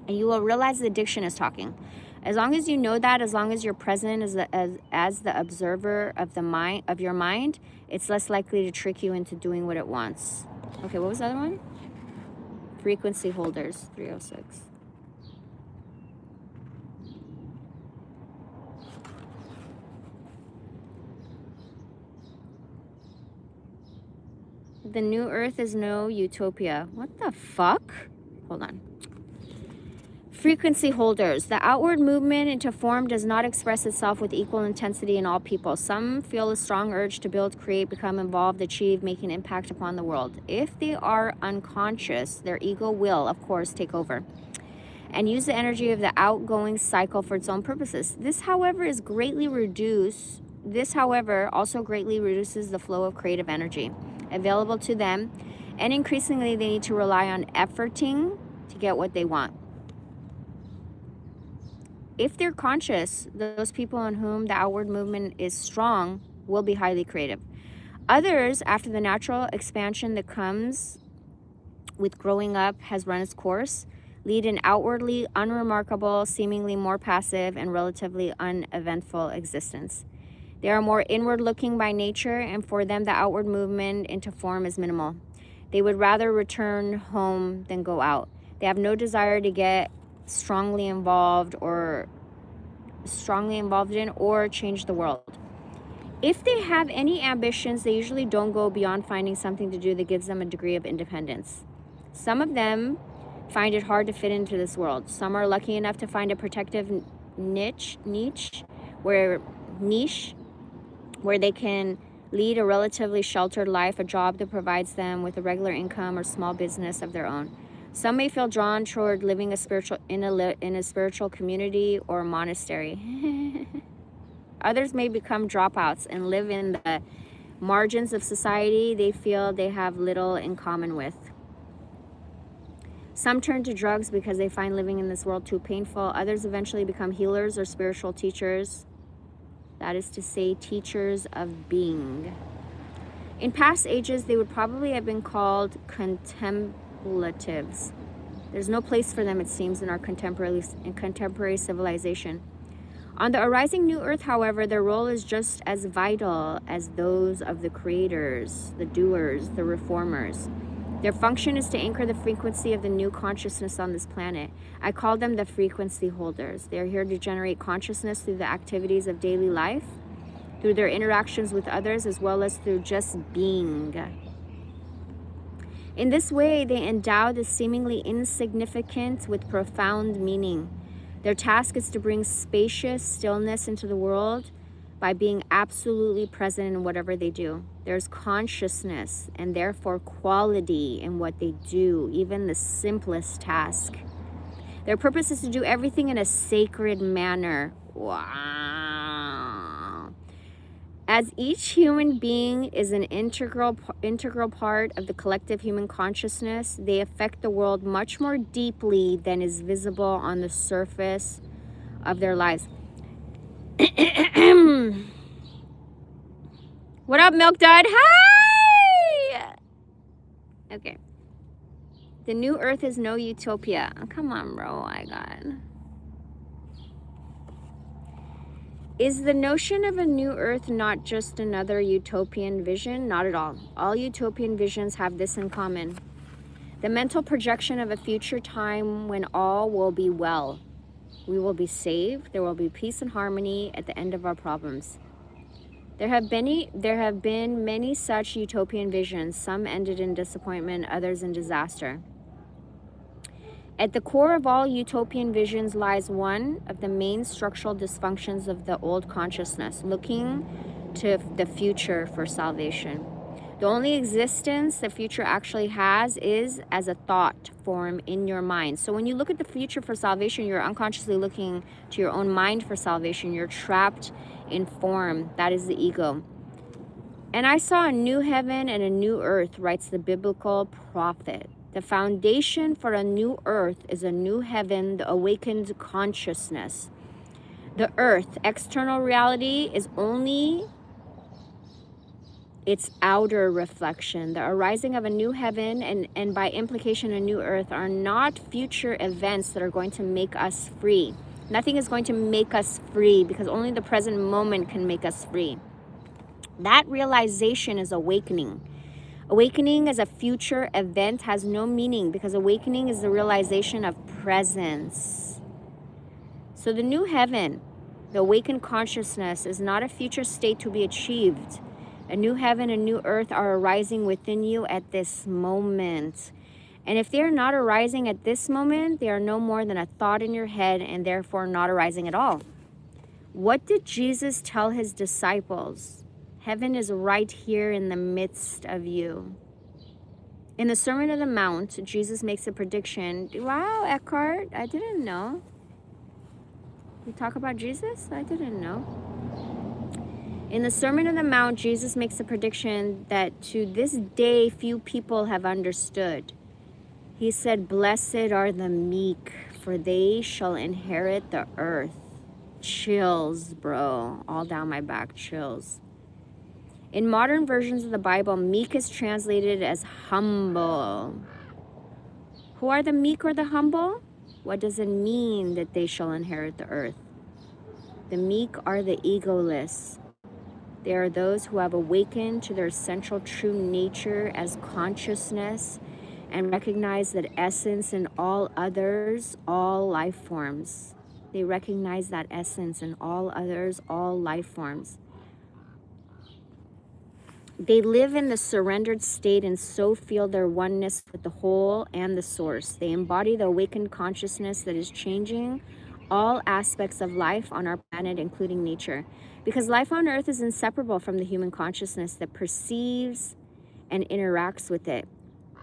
And you will realize the addiction is talking. As long as you know that, as long as you're present as the observer of the mind, of your mind, it's less likely to trick you into doing what it wants. Okay, what was the other one? Frequency holders, 306. The new earth is no utopia. What the fuck? Hold on. Frequency holders. The outward movement into form does not express itself with equal intensity in all people. Some feel a strong urge to build, create, become involved, achieve, make an impact upon the world. If they are unconscious, their ego will, of course, take over and use the energy of the outgoing cycle for its own purposes. This, however, also greatly reduces the flow of creative energy available to them, and increasingly they need to rely on efforting to get what they want. If they're conscious, those people in whom the outward movement is strong will be highly creative. Others, after the natural expansion that comes with growing up has run its course, lead an outwardly unremarkable, seemingly more passive and relatively uneventful existence. They are more inward-looking by nature, and for them the outward movement into form is minimal. They would rather return home than go out. They have no desire to get strongly involved in or change the world. If they have any ambitions, they usually don't go beyond finding something to do that gives them a degree of independence. Some of them find it hard to fit into this world. Some are lucky enough to find a protective niche where they can lead a relatively sheltered life, a job that provides them with a regular income or small business of their own. Some may feel drawn toward living in a spiritual community or monastery. Others may become dropouts and live in the margins of society they feel they have little in common with. Some turn to drugs because they find living in this world too painful. Others eventually become healers or spiritual teachers. That is to say, teachers of being. In past ages, they would probably have been called contemplatives. There's no place for them, it seems, in our contemporary civilization. On the arising new earth, however, their role is just as vital as those of the creators, the doers, the reformers. Their function is to anchor the frequency of the new consciousness on this planet. I call them the frequency holders. They are here to generate consciousness through the activities of daily life, through their interactions with others, as well as through just being. In this way, they endow the seemingly insignificant with profound meaning. Their task is to bring spacious stillness into the world by being absolutely present in whatever they do. There's consciousness and therefore quality in what they do, even the simplest task. Their purpose is to do everything in a sacred manner. Wow. As each human being is an integral part of the collective human consciousness, they affect the world much more deeply than is visible on the surface of their lives. What up, Milk Dud? Hi! Okay. The new earth is no utopia. Oh, come on, bro. My God. Is the notion of a new earth not just another utopian vision? Not at all. All utopian visions have this in common: the mental projection of a future time when all will be well. We will be saved. There will be peace and harmony at the end of our problems. There have been many such utopian visions. Some ended in disappointment, others in disaster. At the core of all utopian visions lies one of the main structural dysfunctions of the old consciousness, looking to the future for salvation. The only existence the future actually has is as a thought form in your mind. So when you look at the future for salvation, you're unconsciously looking to your own mind for salvation. You're trapped in form. That is the ego. And I saw a new heaven and a new earth, writes the biblical prophet. The foundation for a new earth is a new heaven, the awakened consciousness. The earth, external reality, is only its outer reflection. The arising of a new heaven and by implication a new earth are not future events that are going to make us free. Nothing is going to make us free because only the present moment can make us free. That realization is awakening. Awakening as a future event has no meaning because awakening is the realization of presence. So the new heaven, the awakened consciousness, is not a future state to be achieved. A new heaven and new earth are arising within you at this moment. And if they are not arising at this moment, they are no more than a thought in your head and therefore not arising at all. What did Jesus tell his disciples? Heaven is right here in the midst of you. In the Sermon on the Mount, Jesus makes a prediction. Wow, Eckhart, I didn't know. You talk about Jesus? I didn't know. In the Sermon on the Mount, Jesus makes a prediction that to this day few people have understood. He said, "Blessed are the meek, for they shall inherit the earth." Chills, bro. All down my back, chills. In modern versions of the Bible, meek is translated as humble. Who are the meek or the humble? What does it mean that they shall inherit the earth? The meek are the egoless. They are those who have awakened to their central true nature as consciousness and recognize that essence in all others, all life forms. They recognize that essence in all others, all life forms. They live in the surrendered state and so feel their oneness with the whole and the source. They embody the awakened consciousness that is changing all aspects of life on our planet, including nature. Because life on earth is inseparable from the human consciousness that perceives and interacts with it.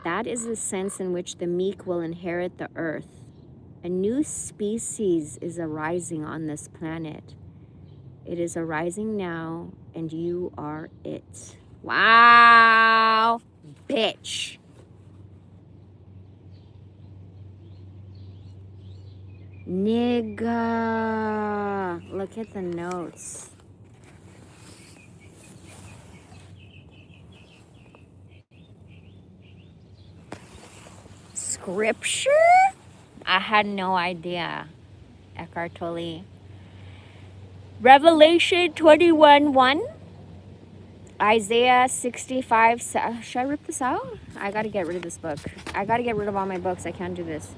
That is the sense in which the meek will inherit the earth. A new species is arising on this planet. It is arising now, and you are it. Wow, bitch. Nigga. Look at the notes. Scripture? I had no idea. Eckhart Tolle. Revelation 21:1. Isaiah 65. Should I rip this out? I gotta get rid of this book. I gotta get rid of all my books. I can't do this.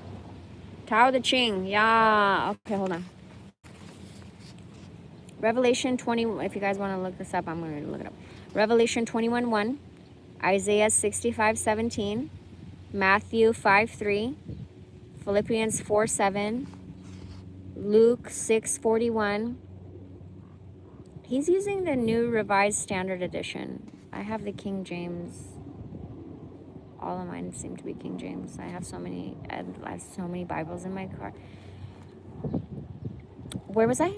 Tao Te Ching. Yeah. Okay, hold on. Revelation 20. If you guys want to look this up, I'm going to look it up. Revelation 21:1. Isaiah 65:17. Matthew 5:3. Philippians 4:7. Luke 6:41. He's using the New Revised Standard Edition. I have the King James. All of mine seem to be King James. I have so many Bibles in my car. Where was I?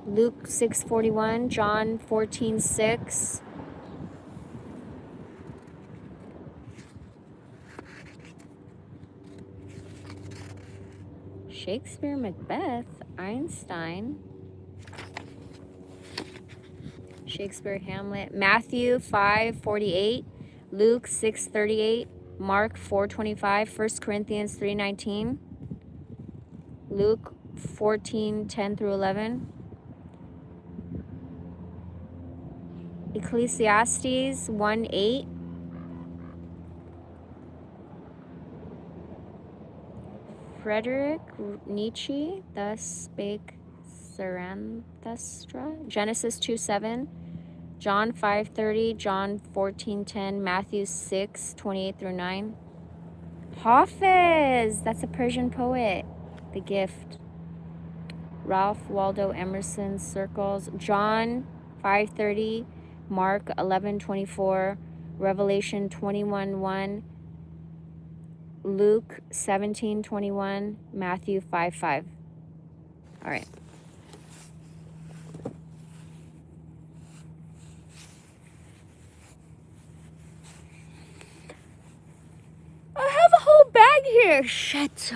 Luke 6:41, John 14:6. Shakespeare, Macbeth, Einstein. Shakespeare, Hamlet, Matthew 5:48, Luke 6:38, Mark 4:25, 1 Corinthians 3:19, Luke 14:10 through 11, Ecclesiastes 1:8, Friedrich Nietzsche, thus spake Zarathustra, Genesis 2:7, John 5:30, John 14:10, Matthew 6:28 through 9. Hafiz, that's a Persian poet. The Gift. Ralph Waldo Emerson's Circles. John 5:30, Mark 11:24, Revelation 21:1, Luke 17:21, Matthew 5:5. All right. I have a whole bag here. Shit.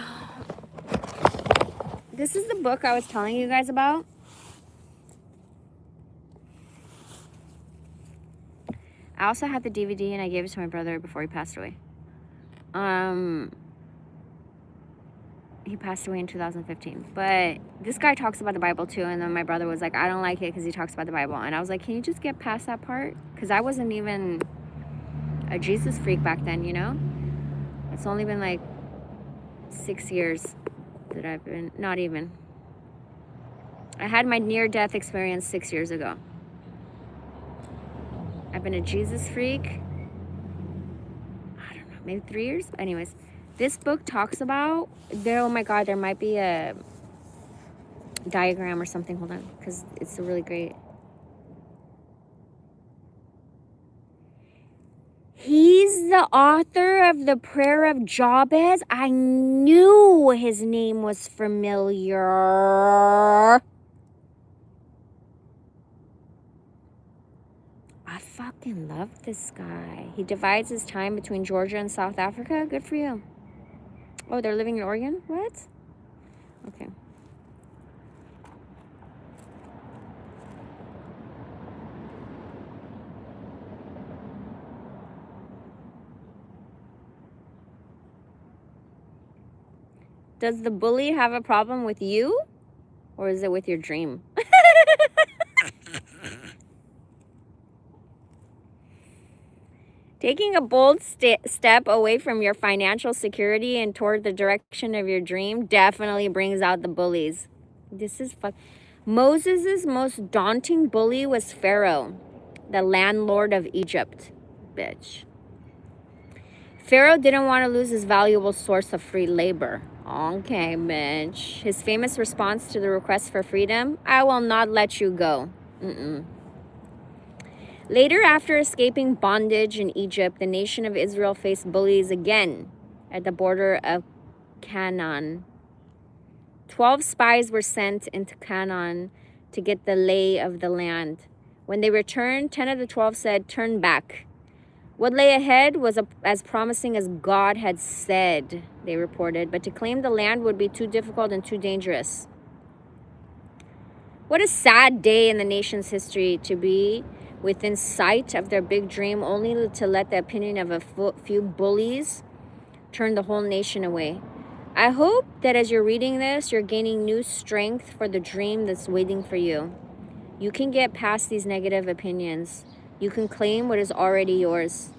This is the book I was telling you guys about. I also had the DVD and I gave it to my brother before he passed away. He passed away in 2015. But this guy talks about the Bible too, and then my brother was like, I don't like it because he talks about the Bible. And I was like, can you just get past that part? Because I wasn't even a Jesus freak back then, you know? It's only been like 6 years that I've been, not even. I had my near-death experience 6 years ago. I've been a Jesus freak, I don't know, maybe 3 years? Anyways, this book talks about, oh my God, there might be a diagram or something. Hold on, because it's really great. He's the author of the Prayer of Jabez. I knew his name was familiar. I fucking love this guy. He divides his time between Georgia and South Africa. Good for you. Oh, they're living in Oregon? What? Okay. Does the bully have a problem with you? Or is it with your dream? Taking a bold step away from your financial security and toward the direction of your dream definitely brings out the bullies. This is Moses' most daunting bully was Pharaoh, the landlord of Egypt. Bitch. Pharaoh didn't want to lose his valuable source of free labor. Okay, bitch. His famous response to the request for freedom, I will not let you go. Later, after escaping bondage in Egypt, the nation of Israel faced bullies again at the border of Canaan. 12 spies were sent into Canaan to get the lay of the land. When they returned, 10 of the 12 said, turn back. What lay ahead was as promising as God had said, they reported, but to claim the land would be too difficult and too dangerous. What a sad day in the nation's history to be within sight of their big dream, only to let the opinion of a few bullies turn the whole nation away. I hope that as you're reading this, you're gaining new strength for the dream that's waiting for you. You can get past these negative opinions. You can claim what is already yours.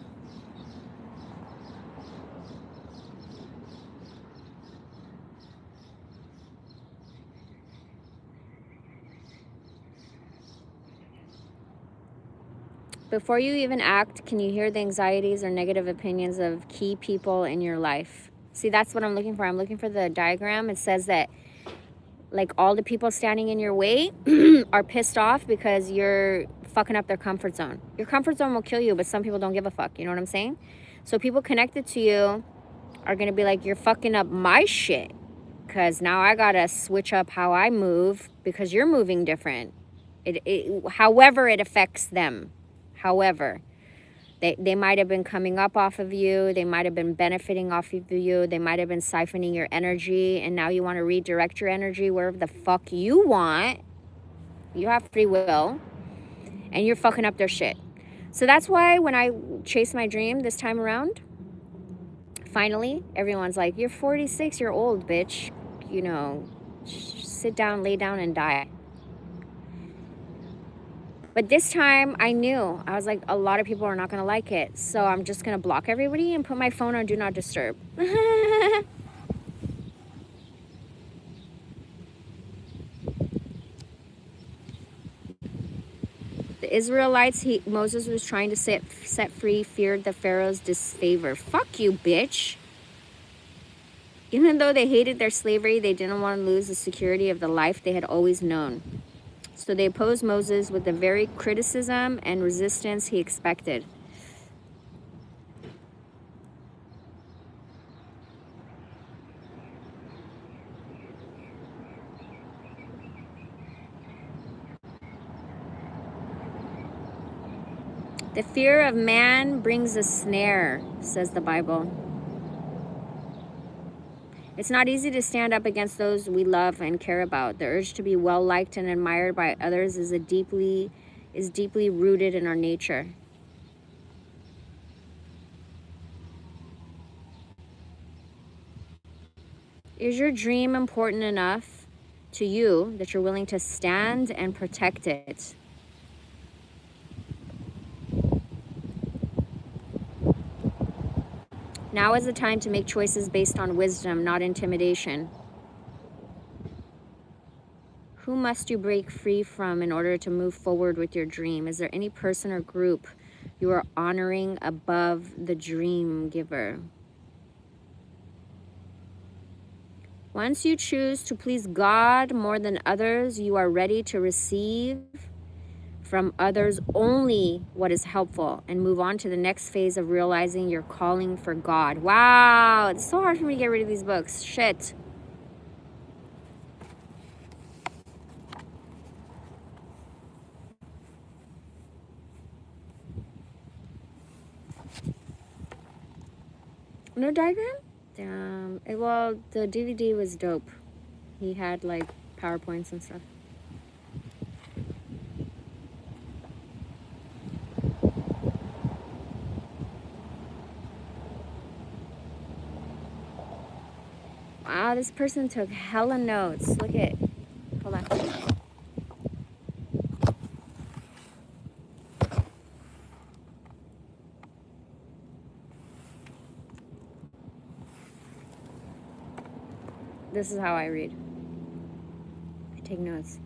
Before you even act, can you hear the anxieties or negative opinions of key people in your life? See, that's what I'm looking for. I'm looking for the diagram. It says that like all the people standing in your way are pissed off because you're fucking up their comfort zone. Your comfort zone will kill you, but some people don't give a fuck. You know what I'm saying? So people connected to you are going to be like, you're fucking up my shit because now I got to switch up how I move because you're moving different. However it affects them. However, they might have been coming up off of you. They might have been benefiting off of you. They might have been siphoning your energy. And now you want to redirect your energy wherever the fuck you want. You have free will. And you're fucking up their shit. So that's why when I chase my dream this time around, finally, everyone's like, you're 46, you're old, bitch. You know, sit down, lay down, and die. But this time I knew, I was like, a lot of people are not going to like it. So I'm just going to block everybody and put my phone on Do Not Disturb. The Israelites Moses was trying to set free feared the Pharaoh's disfavor. Fuck you, bitch. Even though they hated their slavery, they didn't want to lose the security of the life they had always known. So they opposed Moses with the very criticism and resistance he expected. The fear of man brings a snare, says the Bible. It's not easy to stand up against those we love and care about. The urge to be well-liked and admired by others is deeply rooted in our nature. Is your dream important enough to you that you're willing to stand and protect it? Now is the time to make choices based on wisdom, not intimidation. Who must you break free from in order to move forward with your dream? Is there any person or group you are honoring above the dream giver? Once you choose to please God more than others, you are ready to receive from others only what is helpful and move on to the next phase of realizing your calling for God. Wow, it's so hard for me to get rid of these books. Shit. No diagram? Damn. Well, the DVD was dope. He had like PowerPoints and stuff. Wow, this person took hella notes. Look at, hold on. This is how I read. I take notes.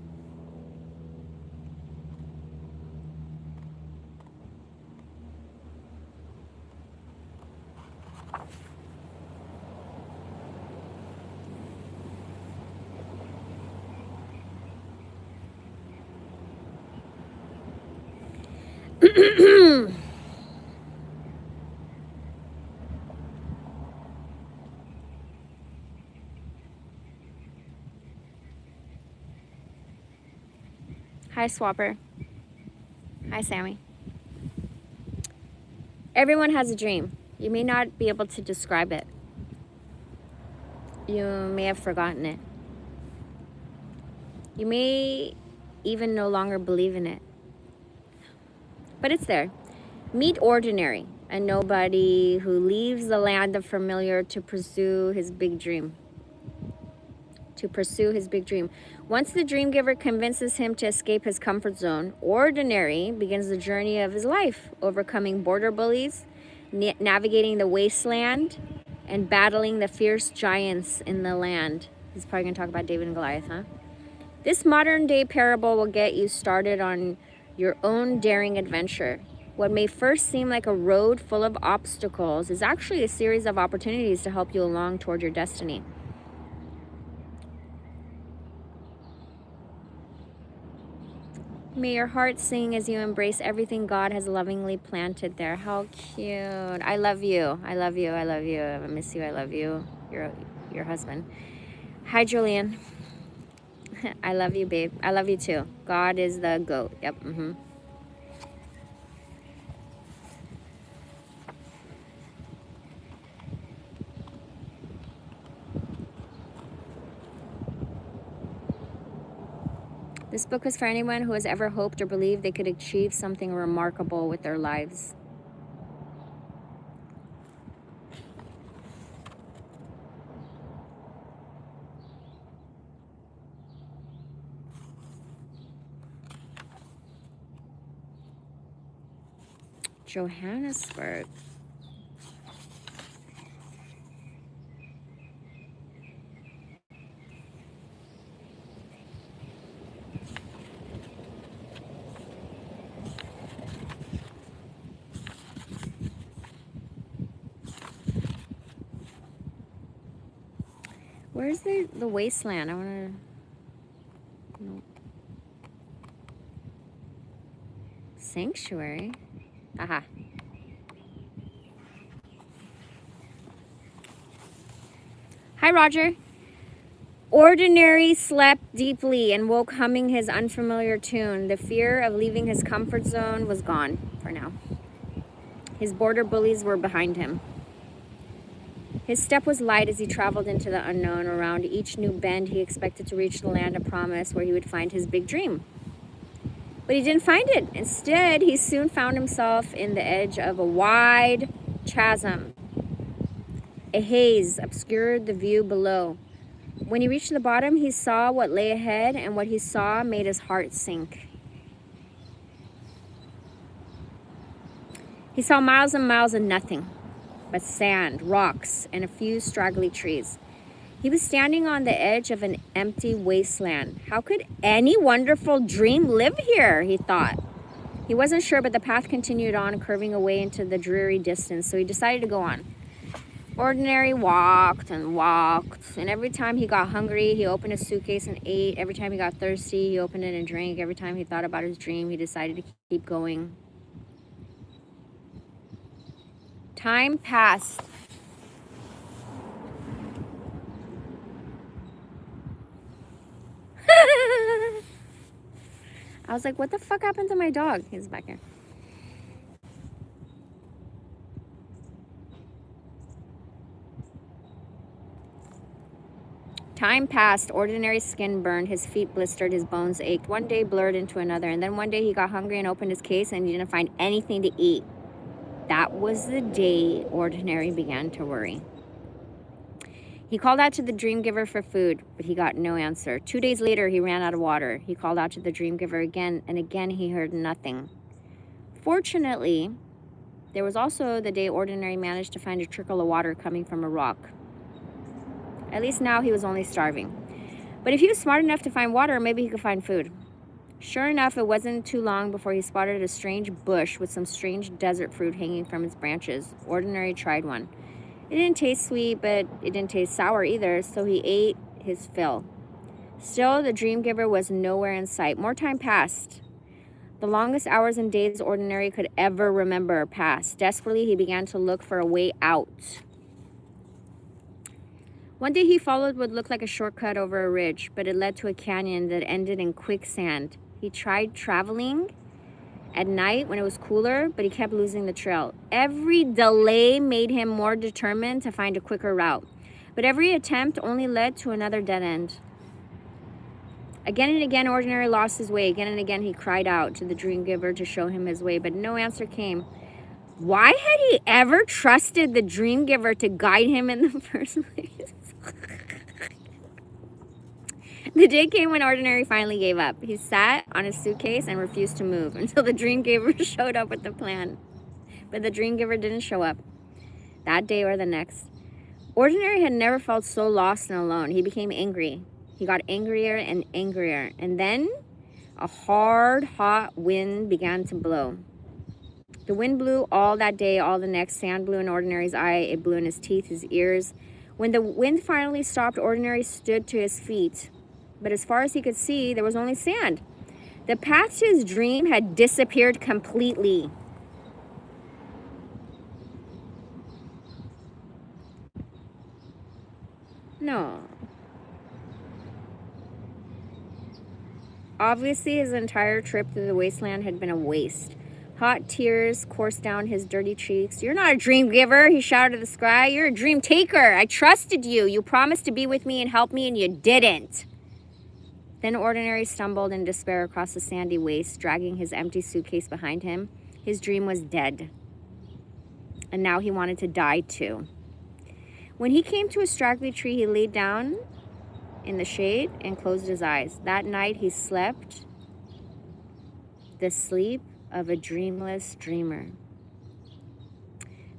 Hi, Swapper. Hi, Sammy. Everyone has a dream. You may not be able to describe it. You may have forgotten it. You may even no longer believe in it. But it's there. Meet Ordinary, a nobody who leaves the land of familiar to pursue his big dream. Once the dream giver convinces him to escape his comfort zone, Ordinary begins the journey of his life, overcoming border bullies, navigating the wasteland, and battling the fierce giants in the land. He's probably going to talk about David and Goliath, huh? This modern day parable will get you started on your own daring adventure. What may first seem like a road full of obstacles is actually a series of opportunities to help you along toward your destiny. May your heart sing as you embrace everything God has lovingly planted there. How cute. I love you. I love you. I love you. I miss you. I love you. Your husband. Hi, Julian. I love you, babe. I love you too. God is the GOAT. Yep. This book is for anyone who has ever hoped or believed they could achieve something remarkable with their lives. Johannesburg. Where's the wasteland? I want to... No. Sanctuary? Aha. Hi, Roger. Ordinary slept deeply and woke humming his unfamiliar tune. The fear of leaving his comfort zone was gone for now. His border bullies were behind him. His step was light as he traveled into the unknown. Around each new bend, he expected to reach the land of promise where he would find his big dream. But he didn't find it. Instead, he soon found himself in the edge of a wide chasm. A haze obscured the view below. When he reached the bottom, he saw what lay ahead, and what he saw made his heart sink. He saw miles and miles of nothing but sand, rocks, and a few straggly trees. He was standing on the edge of an empty wasteland. How could any wonderful dream live here, he thought. He wasn't sure, but the path continued on, curving away into the dreary distance, so he decided to go on. Ordinary walked, and every time he got hungry, he opened his suitcase and ate. Every time he got thirsty, he opened it and drank. Every time he thought about his dream, he decided to keep going. Time passed. I was like, what the fuck happened to my dog? He's back here. Time passed. Ordinary skin burned. His feet blistered. His bones ached. One day blurred into another. And then one day he got hungry and opened his case and he didn't find anything to eat. That was the day Ordinary began to worry. He called out to the dream giver for food, but he got no answer. 2 days later, he ran out of water. He called out to the dream giver again, and again he heard nothing. Fortunately, there was also the day Ordinary managed to find a trickle of water coming from a rock. At least now he was only starving. But if he was smart enough to find water, maybe he could find food. Sure enough, it wasn't too long before he spotted a strange bush with some strange desert fruit hanging from its branches. Ordinary tried one. It didn't taste sweet, but it didn't taste sour either, so he ate his fill. Still, the dream giver was nowhere in sight. More time passed. The longest hours and days Ordinary could ever remember passed. Desperately, he began to look for a way out. One day he followed what looked like a shortcut over a ridge, but it led to a canyon that ended in quicksand. He tried traveling at night when it was cooler, but he kept losing the trail. Every delay made him more determined to find a quicker route, but every attempt only led to another dead end. Again and again, Ordinary lost his way. Again and again, he cried out to the dream giver to show him his way, but no answer came. Why had he ever trusted the dream giver to guide him in the first place? The day came when Ordinary finally gave up. He sat on his suitcase and refused to move until the dream giver showed up with the plan. But the dream giver didn't show up that day or the next. Ordinary had never felt so lost and alone. He became angry. He got angrier and angrier. And then a hard, hot wind began to blow. The wind blew all that day, all the next. Sand blew in Ordinary's eye. It blew in his teeth, his ears. When the wind finally stopped, Ordinary stood to his feet. But as far as he could see, there was only sand. The path to his dream had disappeared completely. No. Obviously, his entire trip through the wasteland had been a waste. Hot tears coursed down his dirty cheeks. You're not a dream giver, he shouted to the sky. You're a dream taker. I trusted you. You promised to be with me and help me, and you didn't. Then Ordinary stumbled in despair across the sandy waste, dragging his empty suitcase behind him. His dream was dead. And now he wanted to die too. When he came to a straggly tree, he laid down in the shade and closed his eyes. That night he slept the sleep of a dreamless dreamer.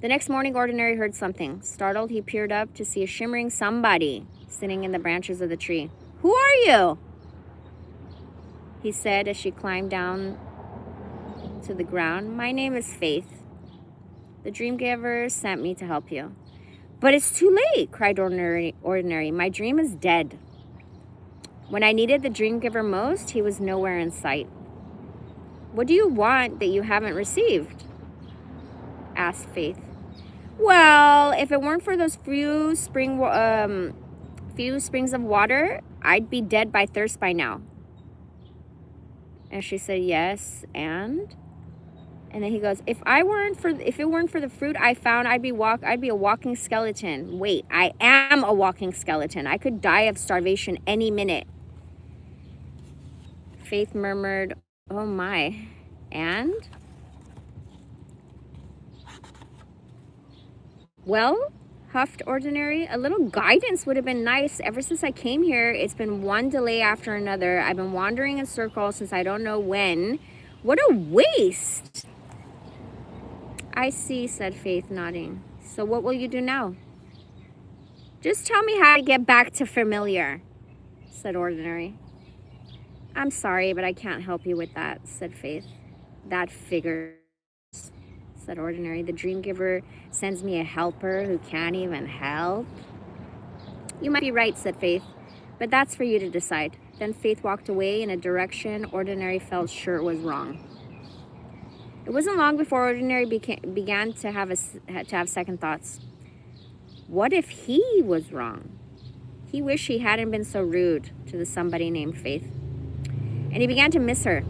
The next morning, Ordinary heard something. Startled, he peered up to see a shimmering somebody sitting in the branches of the tree. Who are you? He said as she climbed down to the ground. My name is Faith. The dream giver sent me to help you. But it's too late, cried Ordinary. My dream is dead. When I needed the dream giver most, he was nowhere in sight. What do you want that you haven't received? Asked Faith. Well, if it weren't for those few springs of water, I'd be dead by thirst by now. And she said, yes, and? And then he goes, if it weren't for the fruit I found, I'd be a walking skeleton. Wait, I am a walking skeleton. I could die of starvation any minute. Faith murmured, oh my. And? Well, huffed Ordinary, a little guidance would have been nice. Ever since I came here, it's been one delay after another. I've been wandering in circles since I don't know when. What a waste. I see, said Faith, nodding. So what will you do now? Just tell me how to get back to familiar, said Ordinary. I'm sorry, but I can't help you with that, said Faith. That figures, said Ordinary. The dream giver sends me a helper who can't even help. You might be right, said Faith, but that's for you to decide. Then Faith walked away in a direction Ordinary felt sure was wrong. It wasn't long before Ordinary began to have second thoughts. What if he was wrong? He wished he hadn't been so rude to the somebody named Faith. And he began to miss her.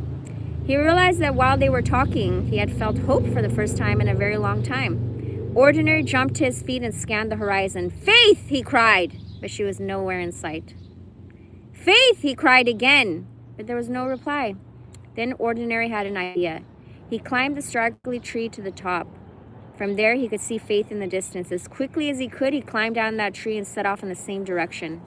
He realized that while they were talking, he had felt hope for the first time in a very long time. Ordinary jumped to his feet and scanned the horizon. Faith, he cried, but she was nowhere in sight. Faith, he cried again, but there was no reply. Then Ordinary had an idea. He climbed the straggly tree to the top. From there, he could see Faith in the distance. As quickly as he could, he climbed down that tree and set off in the same direction.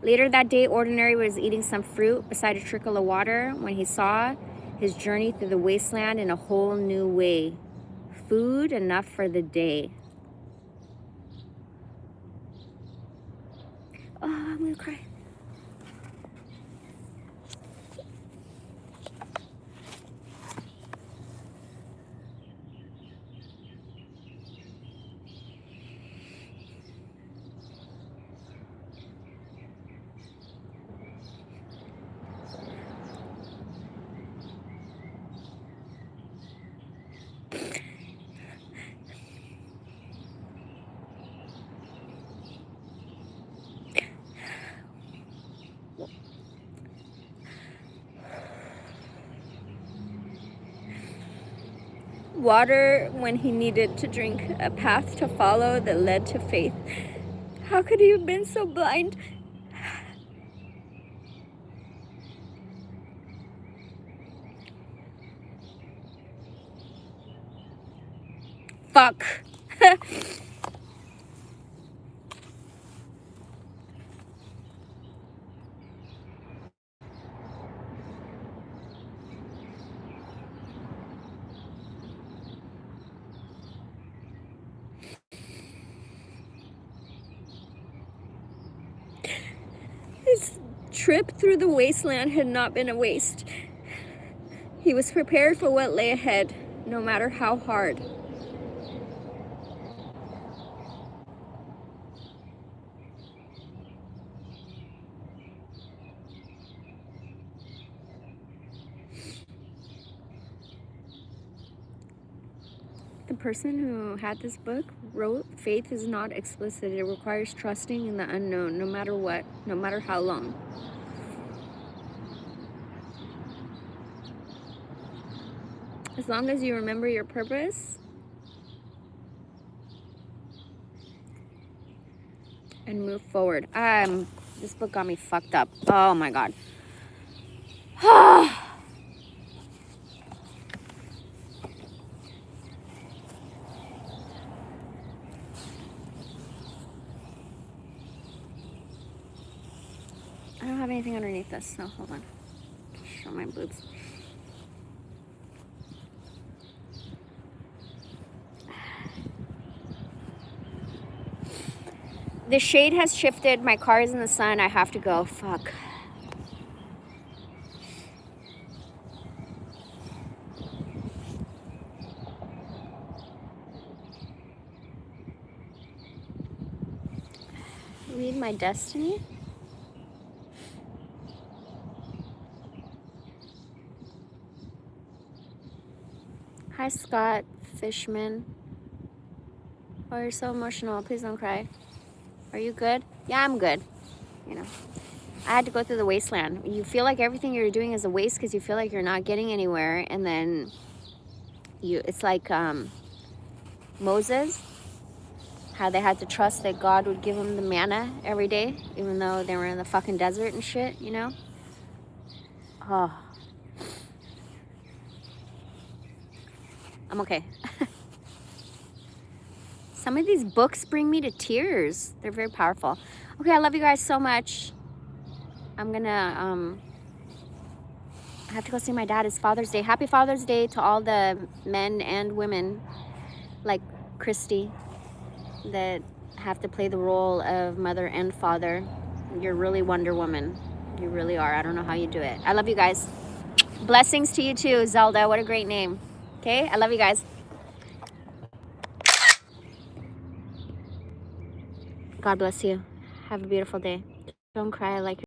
Later that day, Ordinary was eating some fruit beside a trickle of water when he saw his journey through the wasteland in a whole new way. Food enough for the day. Oh, I'm gonna cry. Water when he needed to drink, a path to follow that led to Faith. How could he have been so blind? Fuck. His trip through the wasteland had not been a waste. He was prepared for what lay ahead, no matter how hard. The person who had this book wrote, faith is not explicit. It requires trusting in the unknown, no matter what, no matter how long. As long as you remember your purpose and move forward. This book got me fucked up. Oh my God. I don't have anything underneath this, so hold on. Show my boobs. The shade has shifted. My car is in the sun. I have to go. Fuck. Read my destiny. Hi, Scott Fishman. Oh, you're so emotional. Please don't cry. Are you good? Yeah, I'm good. You know, I had to go through the wasteland. You feel like everything you're doing is a waste because you feel like you're not getting anywhere. And then It's like Moses, how they had to trust that God would give them the manna every day, even though they were in the fucking desert and shit, you know? Oh, I'm okay. Some of these books bring me to tears. They're very powerful. Okay, I love you guys so much. I'm gonna I have to go see my dad. It's Father's Day. Happy Father's Day to all the men and women like Christy that have to play the role of mother and father. You're really Wonder Woman. You really are. I don't know how you do it. I love you guys. Blessings to you too, Zelda. What a great name. Okay, I love you guys. God bless you. Have a beautiful day. Don't cry like